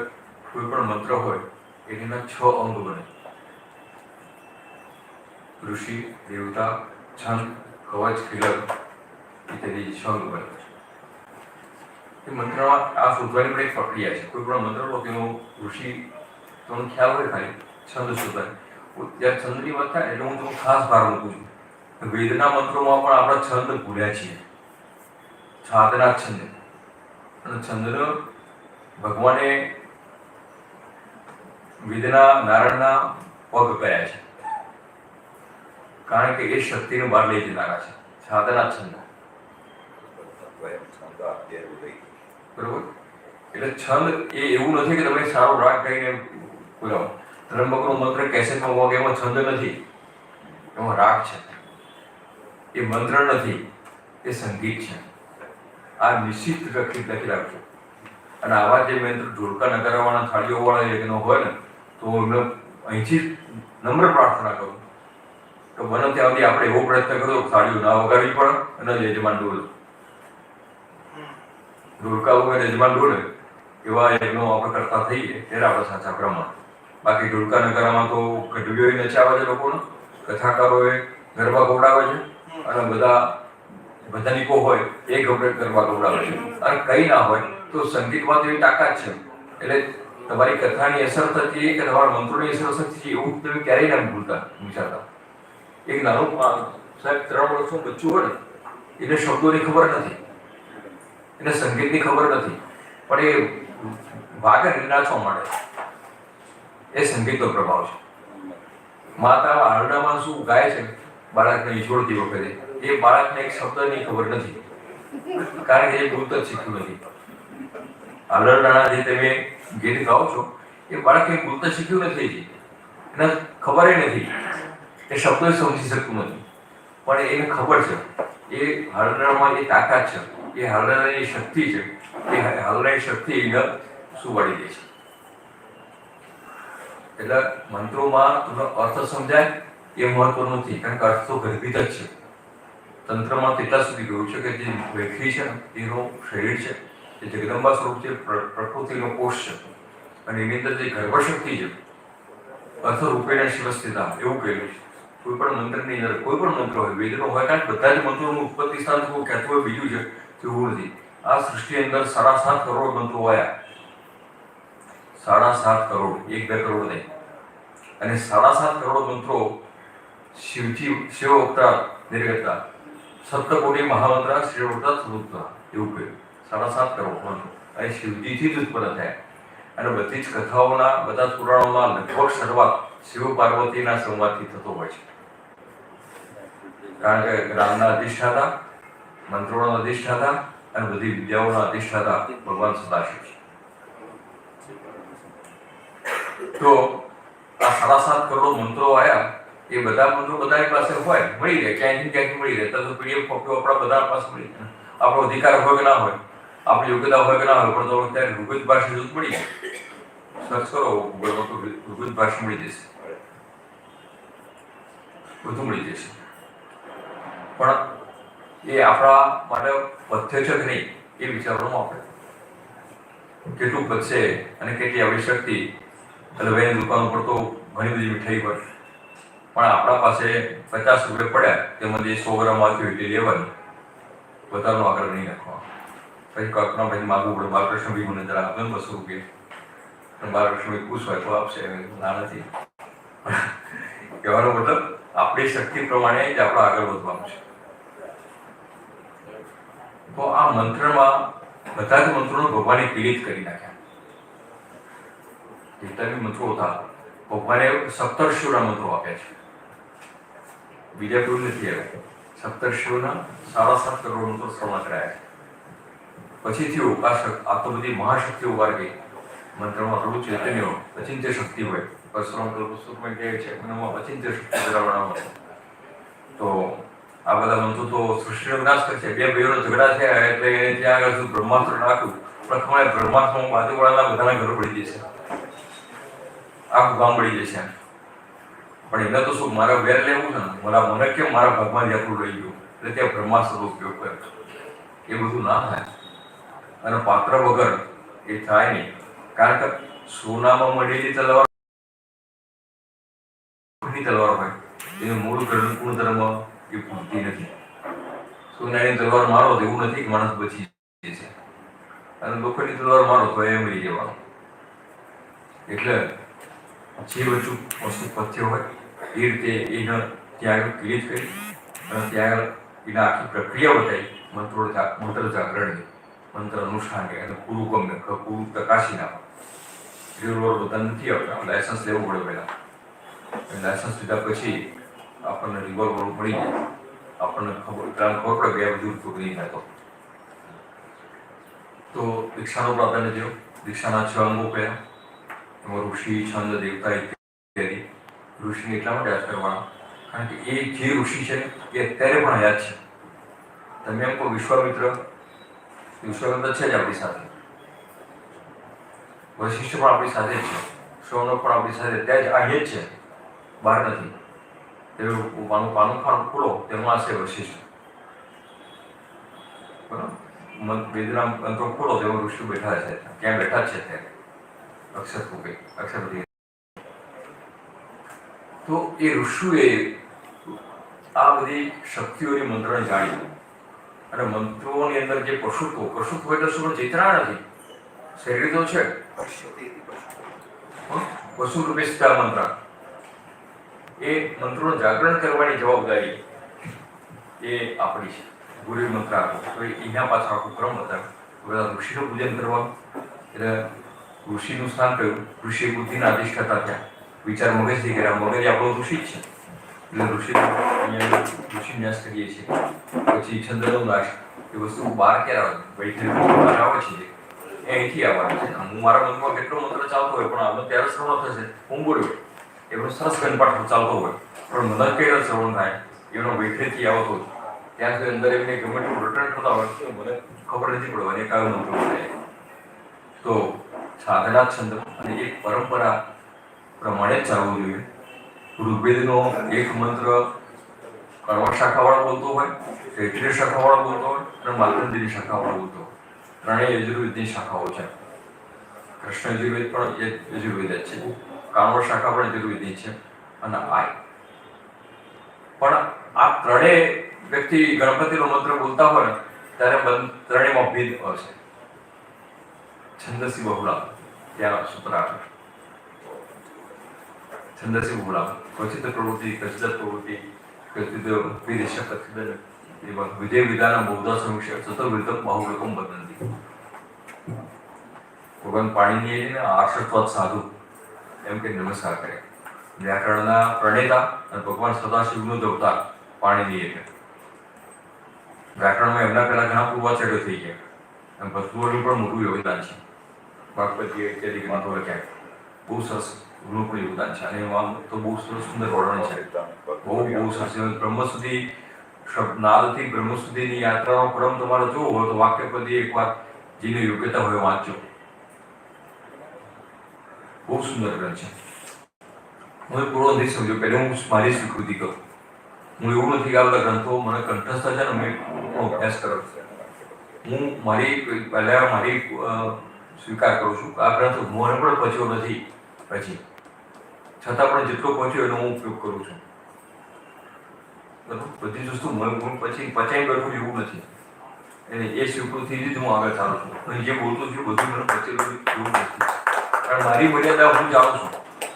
કોઈ પણ મંત્ર હોય એના 6 અંગ બને: ઋષિ, દેવતા, છંદ, કવચ, કિલક ઇત્યાદિ 6 અંગ બને. એ મંત્રમાં આ શોધવાની પણ એક પ્રક્રિયા છે. કોઈ પણ મંત્ર લો તેનું ઋષિ તમને ખ્યાલ હોય ખાલી છંદ શોધવાની. જ્યારે છંદની વાત થાય એટલે હું તમને ખાસ ભાર મૂકું છું. વેદના મંત્રોમાં પણ આપણે છંદ ભૂલ્યા છીએ, સાધના છંદ. અને છંદનો ભગવાને વેદના નારાયણના પગ કર્યા છે, કારણ કે એ શક્તિને બહાર લઈ જનારા છે. સાધના છંદ, બરોબર. એટલે છંદ એ એવું નથી કે તમે સારો રાગ ગાઈને બોલાવો. ત્રંબકનો મંત્ર કેસેટમાં વાગે એમાં છંદ નથી, એમાં રાગ છે. એ મંત્ર નથી, એ સંગીત છે. આ નિશ્ચિત લખી રાખજો. અને આવા જે મંત્ર ઢોલકા નગારાવાળા થાળીઓવાળા એનો હોય ને તો એમને અહીંથી નમ્ર પ્રાર્થના કરું તો બને ત્યાં સુધી આપણે એવો પ્રયત્ન કર્યો થાળીઓ ના વગાડવી પડે અને યજમાન ડોલે. ઢોલકા વગર યજમાન ડોલે એવા યજ્ઞો આપણે કરતા થઈએ ત્યારે આપણે સાચા પ્રમાણ. બાકી ઢોલકા નગારામાં તો ગઢવીઓએ નચાવે છે લોકોને, કથાકારોએ ગરબા ગવડાવે છે અને બધાનીકો હોય એ ગરબા ગવડાવે છે. અને કંઈ ના હોય તો સંગીતમાં તો એવી તાકાત છે એટલે તમારી કથાની અસર થતી કે તમારા મંત્રોની અસર થતી એવું તમે ક્યારેય ના ભૂલતા વિચારતા. એક નાનું સાહેબ 3 વર્ષનું બચ્ચું હોય ને એને શબ્દોની ખબર નથી, એને સંગીતની ખબર નથી, પણ એ વાગે નાચવા માંડે. એ સંગીતનો પ્રભાવ છે. માતા આરડામાં શું ગાય છે બાળકને ઈછોડતી વખતે એ બાળકને એક શબ્દની ખબર નથી, કારણ કે એ ભૂત જ શીખ્યું નથી. આલરડાના જે તમે ગીત ગાઓ છો એ બાળકે ભૂત જ શીખ્યું નથી, એને ખબર નથી, એ શબ્દો સમજી શકતું નથી, પણ એને ખબર છે એ હાલરડામાં એ તાકાત છે, એ હાલરડાની શક્તિ છે, એ હાલરડાની શક્તિ એને શું વાળી દે છે. એટલે મંત્રોમાં તમને અર્થ સમજાય એ મહત્વનું નથી, કારણ કે અર્થ તો ગર્ભિત જ છે. તંત્રમાં તેટલા સુધી ગયું છે કે જે વૈખરી છે એનું શરીર છે, એ જગદંબા સ્વરૂપ છે, પ્રકૃતિનો કોષ છે અને એની અંદર જે ગર્ભશક્તિ છે અર્થ રૂપેણ શિવસ્થિતા એવું કહેલું છે. કોઈ પણ મંત્રની અંદર કોઈ પણ મંત્ર હોય, વેદનો હોય, કારણ કે બધા જ મંત્રોનું ઉત્પત્તિ સ્થાન કોઈ કહેતું હોય બીજું છે તેવું નથી. આ સૃષ્ટિ અંદર 7.5 કરોડ મંત્રો આવ્યા, 7.5 કરોડ, 1-2 કરોડ નહીં. અને 7.5 કરોડ મંત્રો શિવ અવતાર નિર્ગતા સપ્તકોટી મહામંત્ર શિવ અવતાર સ્વરૂપતા એવું કહ્યું. 7.5 કરોડ મંત્રો અહીં શિવજીથી જ ઉત્પન્ન થયા. અને બધી જ કથાઓના બધા પુરાણોમાં લગભગ શરૂઆત શિવ પાર્વતીના સંવાદથી થતો હોય છે, કારણ કે જ્ઞાનના અધિષ્ઠાતા, મંત્રોના અધિષ્ઠાતા અને બધી વિદ્યાઓના અધિષ્ઠાતા ભગવાન સદાશિવ છે. તો આ 7.5 કરોડ મંત્રો આવ્યા એ બધા મંત્રો બધા પાસે હોય, મળી રહે, ક્યાંયથી મળી રહે. તો પીડીએફ કોપીઓ આપણા બધા પાસે મળી રહે. આપણો અધિકાર હોય કે ના હોય, આપણી યોગ્યતા હોય કે ના હોય, પણ તો ત્યારે ઋગ્વેદ ભાષા જ મળી જાય. સર્ચ કરો ગૂગલમાં તો ઋગ્વેદ ભાષા મળી જશે, બધું મળી જશે. પણ એ આપણા માટે પથ્ય છે કે નહીં એ વિચારવાનું આપણે. કેટલું પચશે અને કેટલી આવી શક્તિ. હલવાઈની દુકાન ઉપર તો ઘણી બધી મીઠાઈ હોય, પણ આપણા પાસે 50 રૂપિયા પડ્યા તેમાંથી 100 ગ્રામ આવતી હોય એટલી લેવાની, બધાનો આગળ નહીં રાખવાનો. પછી કલ્પના પછી માગવું પડે, બાલકૃષ્ણ બી મને જરા આપે 200 રૂપિયા, અને બાલકૃષ્ણ બી ખુશ હોય તો આપશે, ના નથી. કહેવાનો મતલબ આપણી શક્તિ પ્રમાણે જ આપણે આગળ વધવાનું છે. તો આ મંત્રમાં બધા જ મંત્રોને ભગવાને પીડિત કરી નાખ્યા. જેટલા બી મંત્રો હતા ભગવાને સપ્તર્ષિઓના મંત્રો આપ્યા છે, બીજા કોઈ નથી આવ્યા. સપ્તર્ષિઓના 7.5 કરોડ મંત્રો શ્રવણ કરાયા છે. પછીથી ઉપાસક આ તો બધી મહાશક્તિઓ ઉભા ગઈ. મંત્રમાં પ્રભુ ચૈતન્ય અચિંત્ય શક્તિ હોય, પરશુરામ પુસ્તકમાં કહે છે એનામાં અચિંત્ય શક્તિ ધરાવવાનો. તો આ બધા મંત્રો તો સૃષ્ટિનો વિનાશ કરશે. 2 ભાઈઓનો ઝઘડા છે એટલે એને ત્યાં આગળ શું બ્રહ્માસ્ત્ર નાખ્યું, પણ ખબર બ્રહ્માસ્ત્રમાં બાજુવાળાના બધાના ઘરો પડી જશે, આખું ગામ પડી જશે. પણ એને તો શું મારા વેર લેવું છે ને, મને કેમ મારા ભાગમાં આપણું લઈ ગયું, એટલે ત્યાં બ્રહ્માસ્ત્રનો ઉપયોગ કર્યો. એ બધું ના થાય, અને પાત્ર વગર એ થાય નહીં. કારણ કે સોનામાં મળેલી તલવાર હોય, એનું મૂળ ગુણધર્મ એ પૂરતી નથી. સોનાની તલવાર મારો તો એવું નથી કે માણસ બચી જશે, અને લોખંડની તલવાર મારો તો એ મરી જવાનો. એટલે જે વસ્તુ પથ્ય હોય એ રીતે એને ત્યાં આગળ પીડિત કરી અને ત્યાં આગળ એના આખી પ્રક્રિયા બતાવી. મંત્ર જાગરણની, મંત્ર અનુષ્ઠાન અને પૂરું ગમે પૂરું પ્રકાશી નાખો. રિવોલ્વર બધા નથી આવતા, લાયસન્સ લેવું પડે પહેલાં. લાયસન્સ લીધા પછી આપણને રિવોલ્વર મળી જાય, આપણને ખબર પડે કે આ બધું ઉપયોગ નહીં થતો. તો દીક્ષાનો પ્રાધાન્ય થયો. દીક્ષાના 6 અંગો કયા? એમાં ઋષિ, છંદ, દેવતા ઇત્યાદિ. ઋષિને એટલા માટે યાદ કરવાના કારણ કે એ જે ઋષિ છે એ અત્યારે પણ હયાત છે. તમે એમ કહો વિશ્વામિત્ર છે જ આપણી સાથે, વશિષ્ઠ પણ આપણી સાથે જ છે, સૌનક પણ આપણી સાથે ત્યાં જ અહીંયા જ છે, બહાર નથી. પાનું ખાનું ખોલો તેમાં હશે વશિષ્ઠ, બરાબર. વેદના મંત્રો ખોલો તેમાં ઋષિ બેઠા છે, ક્યાં બેઠા જ છે ત્યારે અક્ષરપતિ. તો એ ઋષિએ આ બધી શક્તિઓની મંત્રને જાણી, અને મંત્રોની અંદર જે પશુત્વ એટલે શું? ચેતના નથી, શરીર તો છે, પશુ રૂપે સ્થિત મંત્ર. એ મંત્રોનું જાગરણ કરવાની જવાબદારી એ આપણી છે. ગુરુ મંત્ર આપો તો એના પાછળ આખું ક્રમ બતાવે. બધા ઋષિનું પૂજન કરવાનું, એટલે ઋષિનું સ્થાન કહ્યું. ઋષિ બુદ્ધિના અધિષ્ઠાતા થયા, વિચાર મગજથી કર્યા. મગજ આપણો ઋષિ જ છે, એટલે ઋષિ ન્યાસ કરીએ છીએ. પછી છંદનો નાશ, એ વસ્તુ બહાર ક્યારે આવે છે? એ અહીંથી આવવાનું છે. હું મારા મનમાં કેટલો મંત્ર ચાલતો હોય પણ આનો ત્યારે શ્રવણ થશે, હું બોલ્યો એનો સરસ ઘનપાઠ ચાલતો હોય પણ મને કઈ રીતે શ્રવણ થાય એનો વૈખરીથી આવતો હોય. ત્યાં સુધી અંદર એમને ગમે તેવું રટણ થતા હોય મને ખબર નથી પડવાની કયો મંત્ર થાય. તો સાધના છંદ અને એક પરંપરા પ્રમાણે જ ચાલવું જોઈએ. ઋગ્વેદનો એક મંત્ર કણવ શાખાવાળો બોલતો હોય, ચૈત્રીય શાખાવાળો બોલતો હોય અને માર્કંડેયની શાખાવાળો બોલતો હોય. ત્રણેય યજુર્વેદની શાખાઓ છે. કૃષ્ણ યજુર્વેદ પણ યજુર્વેદ જ છે, કાણવ શાખા પણ યજુર્વેદની છે, અને પણ આ ત્રણેય વ્યક્તિ ગણપતિનો મંત્ર બોલતા હોય ત્યારે ત્રણેયમાં ભેદ હશે. છંદસી બહુળા ત્યાં સૂત્ર આવે. છંદસી બહુળા ક્વચિત પ્રવૃત્તિ, કચિત પ્રવૃત્તિ, વિજય વિધાન બૌદ્ધ સમીક્ષા ચતુર્વિધ બાહુવ્યકમ બદનતી. ભગવાન પાણીની આર્ષત્વાદ સાધુ એમ કે નમસ્કાર કરે. વ્યાકરણના પ્રણેતા અને ભગવાન સદાશિવનું અવતાર પાણીની એટલે વ્યાકરણમાં એમના પહેલા ઘણા પૂર્વાચાર્યો થઈ ગયા, અને ભસ્તુઓનું પણ મોટું યોગદાન છે. ભાગવતી ઇત્યાદિ ગ્રંથો લખ્યા, બહુ સરસ નું પણ યોગદાન છે. અને એમાં તો બહુ સરસ સુંદર વર્ણન છે, બહુ સરસ. બ્રહ્મ સુધી નાદથી બ્રહ્મ સુધીની યાત્રાનો ક્રમ તમારે જોવો હોય તો વાક્ય પદી એકવાર જેની યોગ્યતા હોય વાંચજો, બહુ સુંદર ગ્રંથ છે. હું પૂરો નથી સમજો, પહેલે હું મારી સ્વીકૃતિ કરું. હું એવું નથી કે આ બધા ગ્રંથો મને કંઠસ્થ છે ને મેં અભ્યાસ કર્યો છે. હું મારી સ્વીકાર કરું છું કે આ ગ્રંથ મને પણ પચ્યો નથી પછી, છતાં પણ જેટલો પહોંચ્યો એનો હું ઉપયોગ કરું છું. બરાબર, બધી જ વસ્તુ પછી પચાઈ બેઠું એવું નથી. અને એ સ્વીકૃતિથી જ હું આગળ ચાલું છું. અને જે બોલતું છું બધું મને પચેલું એવું નથી. કારણ મારી મર્યાદા હું જાણું છું.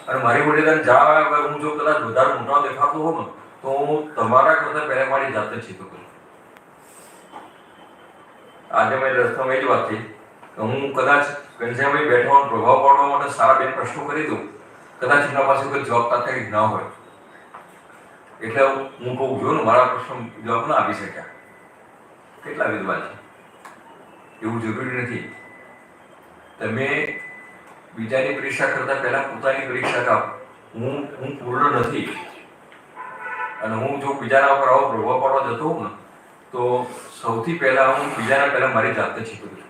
અને મારી મર્યાદા જાણ્યા વગર હું જો કદાચ વધારે મોટા દેખાતો હોઉં ને તો હું તમારા કરતાં પહેલા મારી જાતે જ શીખું છું. આજે મેં રસ્તામાં એ જ વાત થઈ કે હું કદાચ ઘનશ્યામભાઈ બેઠવાનો પ્રભાવ પાડવા માટે સારા બે પ્રશ્નો કરી દઉં, કદાચ એમના પાસે કોઈ જવાબ તાત્કાલિક ના હોય એટલે હું કહું છું ને મારા પ્રશ્નો જવાબ ના આપી શક્યા. કેટલા વિદ્વાન છે, એવું જરૂરી નથી. તમે બીજાની પરીક્ષા કરતા પહેલા પોતાની પરીક્ષા કરો. હું પૂર્ણ નથી અને હું જો બીજાના ઉપર આવો પ્રભાવ પાડવા જતો હોઉં ને તો સૌથી પહેલા હું બીજાના પહેલા મારી જાતને શીખું છું.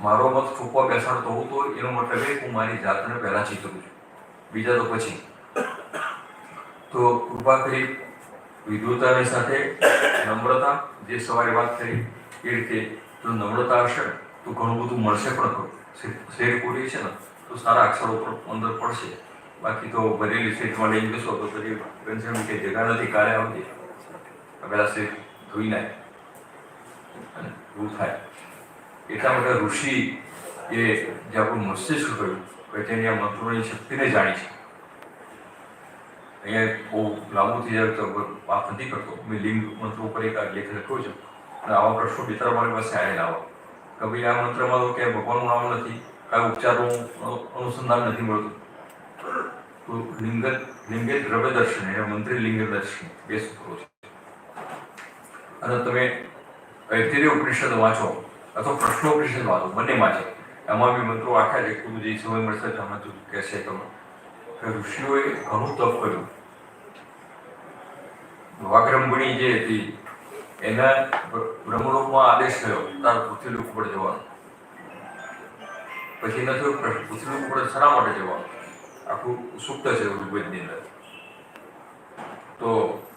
મારો મત ફૂંકવા બેસાડતો હોઉં તો એનો મતલબ એ હું મારી જાતને પહેલા શીખું છું, બીજા તો પછી. તો કૃપા કરી વિદ્વતાની સાથે નમ્રતા, જે સવારે વાત કરી એ રીતે જો નમ્રતા હશે તો ઘણું બધું મળશે પણ ખરું. શેર પૂરી છે ને તો સારા અક્ષરો પર અંદર પડશે. બાકી તો ભરેલી સીટમાં લઈને બેસો તો પછી ઘનશ્યામ કે જગા નથી, કાલે આવતી પેલા સીટ ધોઈ નાય અને એવું થાય. એટલા માટે ઋષિ એ જે આપણું મસ્તિષ્ક કહ્યું કે તેની આ મંત્રોની શક્તિને જાણી છે. અહીંયા બહુ લાંબુ થઈ જાય તો વાત નથી કરતો. મેં લિંગ મંત્રો ઉપર એક લેખ લખ્યો છે અને આવા પ્રશ્નો બિચારા મારી પાસે આવેલા આવા કે ભાઈ આ મંત્રમાં તો ક્યાંય ભગવાનનું નામ નથી, કાંઈ ઉપચારનું અનુસંધાન નથી મળતું. તો લિંગે દ્રવ્ય દર્શન એટલે મંત્રી લિંગ દર્શન બે સૂત્રો છે. અને તમે ઐતિહ્ય ઉપનિષદ વાંચો અથવા પ્રશ્નોપનિષદ વાંચો, બંનેમાં છે. એમાં બી મંત્રો આખ્યા છે. ખૂબ જે સમય મળશે આમાં તું કહેશે તમે કે ઋષિઓએ ઘણું તપ કર્યું. વાગ્રમગણી જે હતી એના બ્રહ્મલોકમાં આદેશ થયો તાર પૃથ્વીલોક ઉપર જવાનો. પછી એના થયો પ્રશ્ન પૃથ્વીલોક ઉપર શા માટે જવાનું? આખું સુપ્ત છે ઋગ્વેદની અંદર. તો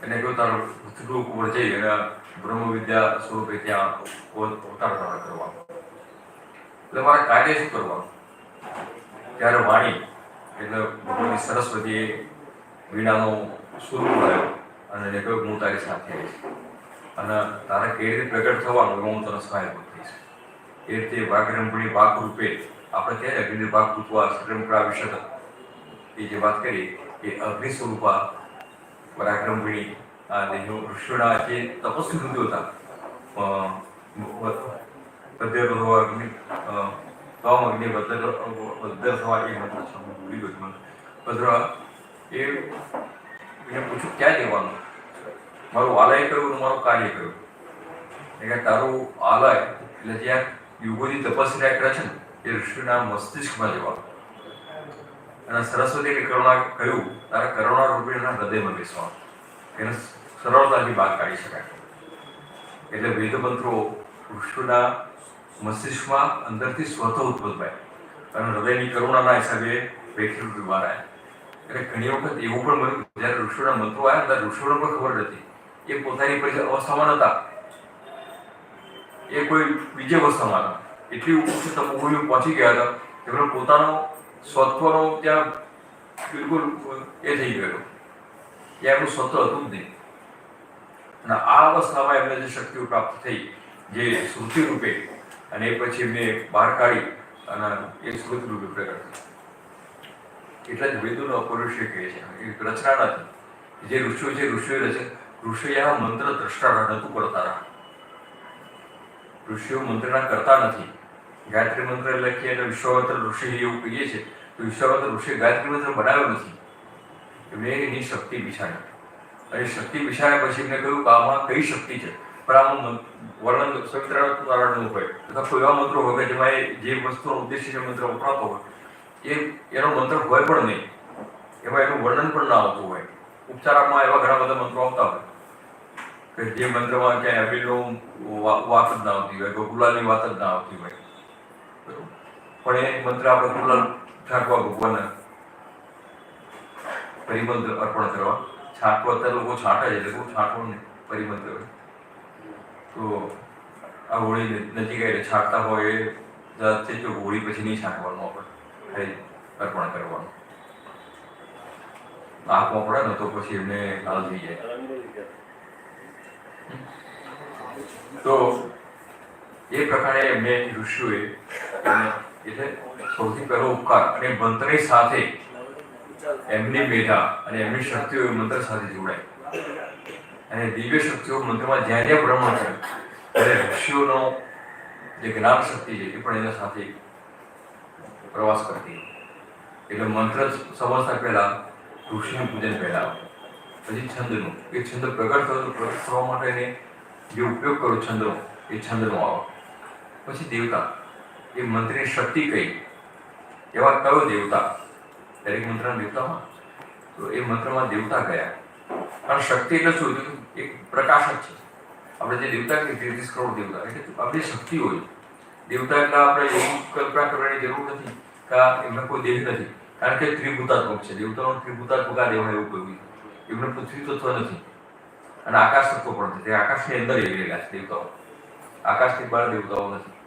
એને કહ્યું તાર પૃથ્વીલોક ઉપર જઈ અને બ્રહ્મ વિદ્યા સ્વરૂપે ત્યાં અવતાર ધારણ કરવાનો. એટલે મારે કાર્ય શું કરવાનું? ત્યારે વાણી એટલે ભગવાનની સરસ્વતીએ વીણાનો સુર મળ્યો અને એને કહ્યું હું તારી સાથે આવીશ અને તારે કેવી રીતે પ્રગટ થવાનું એમાં હું તને સહાયભૂત થઈશ. એ રીતે વાઘરમણી વાઘ રૂપે આપણે કહીએ ને અગ્નિ વાઘ તૂટવા શ્રમકળા વિશે એ જે વાત કરી એ અગ્નિ સ્વરૂપા પરાક્રમણી આ ઋષિઓના જે તપસ્વી ઋષિઓ હતા અગ્નિ વદ્દર થવા એ ભૂલી ગયો ભદ્ર એને પૂછ્યું ક્યાં જવાનું? મારું આલય કયું, મારું કાર્ય કયું? એટલે તારું આલય એટલે જ્યાં યુગોની તપસ્યા કરે છે ને એ ઋષિના મસ્તિષ્કમાં જવાનું. અને સરસ્વતીની કરુણા કહ્યું તારા કરુણા રૂપીના હૃદયમાં બેસવાનું. એને સરળતાથી બહાર કાઢી શકાય. એટલે વેદ મંત્રો ઋષિના મસ્તિષ્કમાં અંદરથી સ્વતઃ ઉદ્ભવાય અને હૃદયની કરુણાના હિસાબે વેઠી બહાર આવ્યા. એટલે ઘણી વખત એવું પણ બન્યું જ્યારે ઋષિઓના મંત્રો આવ્યા ત્યારે ઋષિઓને પણ ખબર નથી એ પોતાની અવસ્થામાં નહોતા, એ કોઈ બીજી અવસ્થામાં હતા. એટલી ઉચ્ચ તપોભૂમિ પહોંચી ગયા હતા તેમણે પોતાનો સ્વત્વનો ત્યાં બિલકુલ એ થઈ ગયો. એ એમનું સ્વત્વ હતું જ નહીં. અને આ અવસ્થામાં એમને જે શક્તિઓ પ્રાપ્ત થઈ જે શ્રુતિ રૂપે અને એ પછી એમને બહાર કાઢી અને એ શ્રુતિ રૂપે પ્રગટ થઈ. એટલે જ વેદોનો અપૌરુષય કહે છે. એ રચના નથી. જે ઋષિઓ છે ઋષિઓએ રચે. ઋષિએ આ મંત્ર દ્રષ્ટા નતું કરતા રહ્યા. ઋષિઓ મંત્રના કરતા નથી. ગાયત્રી મંત્ર લખીએ અને વિશ્વામિત્ર ઋષિ એવું કહીએ છીએ તો વિશ્વામિત્ર ઋષિએ ગાયત્રી મંત્ર બનાવ્યો નથી. એમને એની શક્તિ બિછાડી અને શક્તિ બિછાડ્યા પછી એમને કહ્યું કે આમાં કઈ શક્તિ છે પણ આમાં વર્ણન સ્વામિનારાયણનું હોય અથવા કોઈ એવા મંત્રો હોય કે જેમાં જે વસ્તુનો ઉદ્દેશ્ય મંત્ર વપરાતો હોય એનો મંત્ર હોય પણ નહીં, એમાં એનું વર્ણન પણ ના આવતું હોય. ઉપચારમાં એવા ઘણા બધા મંત્રો આવતા હોય કે જે મંત્રમાં ક્યાંય અબીલનો વાત જ ના આવતી હોય, ગુલાલની વાત જ ના આવતી હોય. પણ એ મંત્ર આપણે ગુલાલ ઠાકવા ભગવાનને પરિમંત્ર અર્પણ કરવા છાંટવો અત્યારે લોકો છાંટે છે એટલે બહુ છાંટવો નહીં પરિમંત્ર હોય તો આ હોળી નજીક એટલે છાંટતા હોય એ જાતે જો હોળી પછી નહીં છાંટવાનું આપણે ખાલી અર્પણ કરવાનું આંખમાં પડે ને તો પછી એમને લાલ થઈ જાય તો એ પ્રકારે એમને ઋષિઓએ એટલે સૌથી પહેલો ઉપકાર અને મંત્રની સાથે એમની મેધા અને એમની શક્તિઓ મંત્ર સાથે જોડાય અને દિવ્ય શક્તિઓ મંત્રમાં જ્યાં જ્યાં બ્રહ્મ છે ત્યારે ઋષિઓનો જે જ્ઞાન શક્તિ છે એ પણ એના સાથે પ્રવાસ કરતી એટલે મંત્ર સમજતા પહેલા ઋષિનું પૂજન પહેલા પછી છંદનું એ છંદ પ્રગટ થવા માટેને જે ઉપયોગ કરો છંદનો એ છંદનો આવે પછી દેવતા એ મંત્રની શક્તિ કઈ એવા કયો દેવતા દરેક મંત્રના દેવતામાં તો એ મંત્રમાં દેવતા કયા કારણ શક્તિ એટલે શું એક પ્રકાશ જ છે આપણે જે દેવતા કે 33 કરોડ દેવતા એટલે આપણી શક્તિ હોય દેવતા એટલે આપણે એવું કલ્પના કરવાની જરૂર નથી કે એમને કોઈ દેહ નથી કારણ કે ત્રિભૂતાત્મક છે દેવતાનો ત્રિભૂતાત્મક આ દેવ એવું કહ્યું એમને પૃથ્વી તત્વ નથી અને આકાશ તત્વ પણ છે તે આકાશની અંદર રહેલા છે દેવતાઓ આકાશની બહાર દેવતાઓ નથી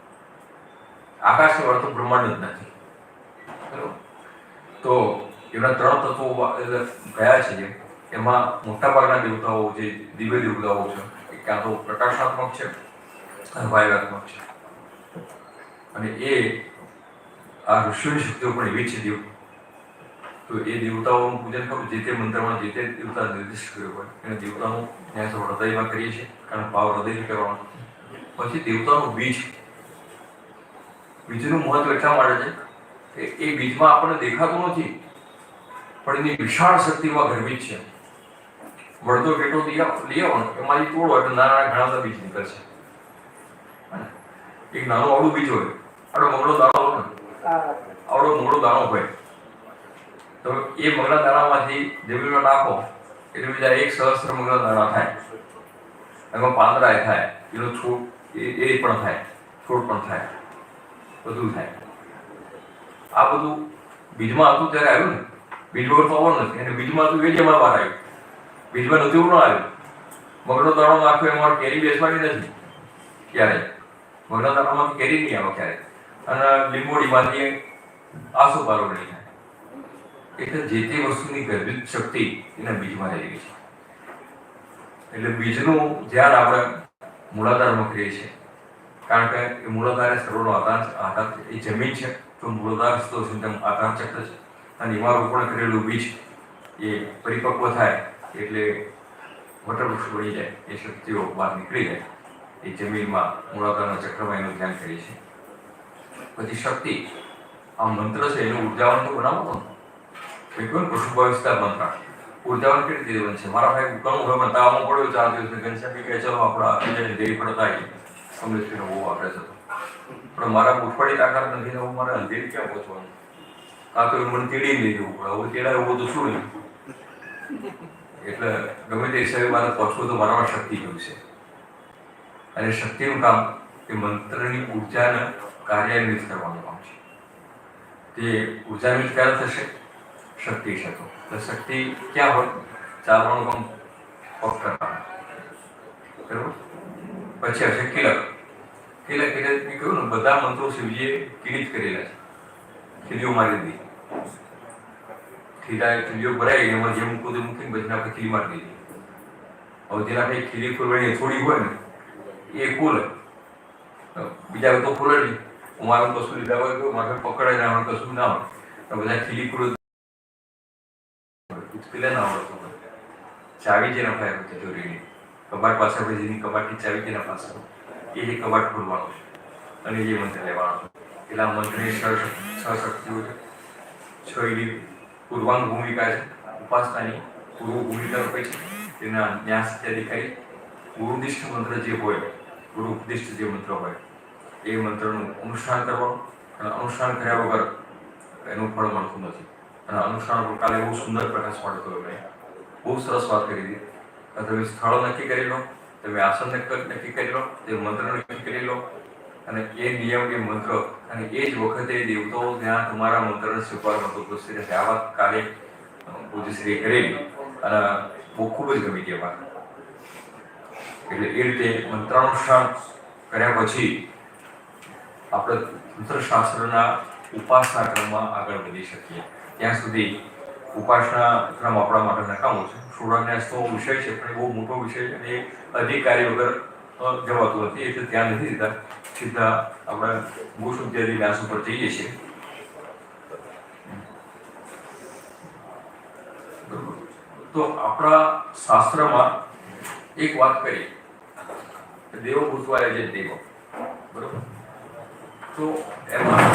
આકાશની બહાર તો બ્રહ્માંડ જ નથી બરોબર તો એમના 3 તત્વો ગયા છે એમાં મોટાભાગના દેવતાઓ જે દિવ્ય દેવતાઓ છે એ ક્યાં તો પ્રકાશાત્મક છે અને વાયુત્મક છે અને એ આ ઋષિઓની શક્તિઓ પણ એવી છે દેવ તો એ દેવતાઓનું પૂજન કરવું જે તે મંત્રમાં જે તે દેવતા નિર્દિષ્ટ કર્યો હોય એને દેવતાનું ત્યાં તો હૃદયમાં કરીએ છીએ કારણ ભાવ હૃદયથી કરવાનો પછી દેવતાનું બીજનું મહત્વ એટલા માટે છે કે એ બીજમાં આપણને દેખાતું નથી પણ એની વિશાળ શક્તિમાં ગર્ભિત છે મળતો પેટો લઈ આવો ને એમાંથી તોડો એટલે નાના ઘણા બધા બીજ નીકળશે એક નાનો આવડું બીજ હોય આવડો મંગળો દાણો હોય ને આવડો મંગળો દાણો હોય તો એ મંગળા દાણામાંથી જમીનમાં નાખો એટલે બીજા 1 સહસ્ત્ર મંગળા દાણા થાય એમાં પાંદડા થાય એનો છોડ એ પણ થાય છોડ પણ થાય બધું થાય આ બધું બીજમાં હતું ત્યારે આવ્યું ને બીજ વગર તો આવવાનું નથી અને બીજમાં હતું એ જ એમાં બહાર આવ્યું બીજમાં નથી એવું ન આવ્યું મગનો દાણો નાખ્યો એમાં કેરી બેસવાની નથી ક્યારે મગના દાણામાં કેરી નહીં આવે ક્યારે અને લીંબોડીમાંથી આસોપારો નહીં થાય એટલે જે તે વસ્તુની ગર્ભિત શક્તિ એના બીજમાં રહેલી છે એટલે બીજનું ધ્યાન આપણે મૂળાધારમાં કરીએ છીએ કારણ કે એ મૂળાધાર એ સર્વનો આધાર એ જમીન છે તો મૂળાધાર તો આધાર ચક્ર છે અને એમાં રોપણ કરેલું બીજ એ પરિપક્વ થાય એટલે વટવૃક્ષ બની જાય એ શક્તિઓ બહાર નીકળી જાય એ જમીનમાં મૂળાધારના ચક્રમાં એનું ધ્યાન કરીએ છીએ પછી શક્તિ આ મંત્ર છે એનું ઉર્જાવન તો બનાવવાનું મેં કહ્યું પશુભાવ વિસ્તાર મંત્ર ઉર્જાવન કેવી રીતે બનશે મારા ભાઈ ઘણું હોય તાવમાં પડ્યો 4 દિવસ ઘનશ્યામ કે ચલો આપણા દેવી પડતા કમલેશભાઈનો બહુ વાપરે છે પણ મારા ઉઠવાડી તાકાત નથી ને હું મારે અંધેરી ક્યાં પહોંચવાનું આ તો મને તેડી લઈ જવું પડે હવે તેડા એવું તો શું નહીં એટલે ગમે તે હિસાબે મારે પહોંચવું તો મારામાં શક્તિ જોઈશે અને શક્તિનું કામ એ મંત્રની ઉર્જાને કાર્યાન્વિત કરવાનું કામ છે તે ઉર્જાન્વિત ક્યારે થશે શક્તિ છે તો શક્તિ ક્યાં હોય ચાલવાનું કામ પગ કરવાનું બરાબર પછી હશે કિલક કિલક એટલે મેં કહ્યું ને બધા મંત્રો શિવજીએ કિલિત કરેલા છે ખીલીઓ મારી દીધી ખીલીઓ ભરાઈ એમાં જે મૂકવું તે મૂકીને પછી આપણે ખીલી મારી દીધી હવે જેના કંઈ ખીલી ખોલવાની થોડી હોય ને એ ખોલે બીજા તો ખોલે નહીં હું મારું કશું લીધા હોય તો મારે પકડાય ના હોય કશું ના હોય તો બધા ખીલી ખોલે ઉચકેલા ના આવડતું હોય ચાવી જે નફાય તિજોરીની કબાટ પાસે આપણે જેની કબાટની ચાવી તેના પાસે એ જે કબાટ ખોલવાનું છે અને જે મંત્ર લેવાનો છે પેલા મંત્રની છ શક્તિઓ છે છ એની પૂર્વાંગ ભૂમિકા છે ઉપાસનાની પૂર્વ ભૂમિકા રૂપે છે તેના ન્યાસ ઇત્યાદિ કરી ગુરુદિષ્ટ મંત્ર જે હોય ગુરુ ઉપદિષ્ટ જે મંત્ર હોય એ મંત્રનું અનુષ્ઠાન કરવાનું અને અનુષ્ઠાન કર્યા વગર એનું ફળ મળતું નથી અને અનુષ્ઠાન કાલે બહુ સુંદર પ્રકાશ પાડતો હોય મેં બહુ સરસ વાત કરી હતી તમે સ્થળ નક્કી કરી લો તમે આસન નક્કી કરી લો તે મંત્ર નક્કી કરી લો અને એ નિયમ એ મંત્ર અને એ જ વખતે દેવતાઓ ત્યાં તમારા મંત્રને સ્વીકાર નતો કરશે આ વાત કાલે પૂજ્યશ્રીએ કરેલી અને બહુ ખૂબ જ ગમી હતી વાત. એટલે એ રીતે મંત્રાનુષ્ઠાન કર્યા પછી આપણે તંત્રશાસ્ત્રના ઉપાસના ક્રમમાં આગળ વધી શકીએ. ત્યાં સુધી ઉપાસના ક્રમ આપણા માટે નકામો છે. ષોડશન્યાસનો વિષય છે પણ એ બહુ મોટો વિષય છે અને એ અધિકારી વગર જવાતું નથી, એટલે ત્યાં નથી જતા, સીધા આપણે ભૂશુદ્ધિ વ્યાસ ઉપર જઈએ છીએ. તો આપણા શાસ્ત્રમાં એક વાત કરી દેવો ભૂતવા જે દેવ, બરોબર? તો એમાં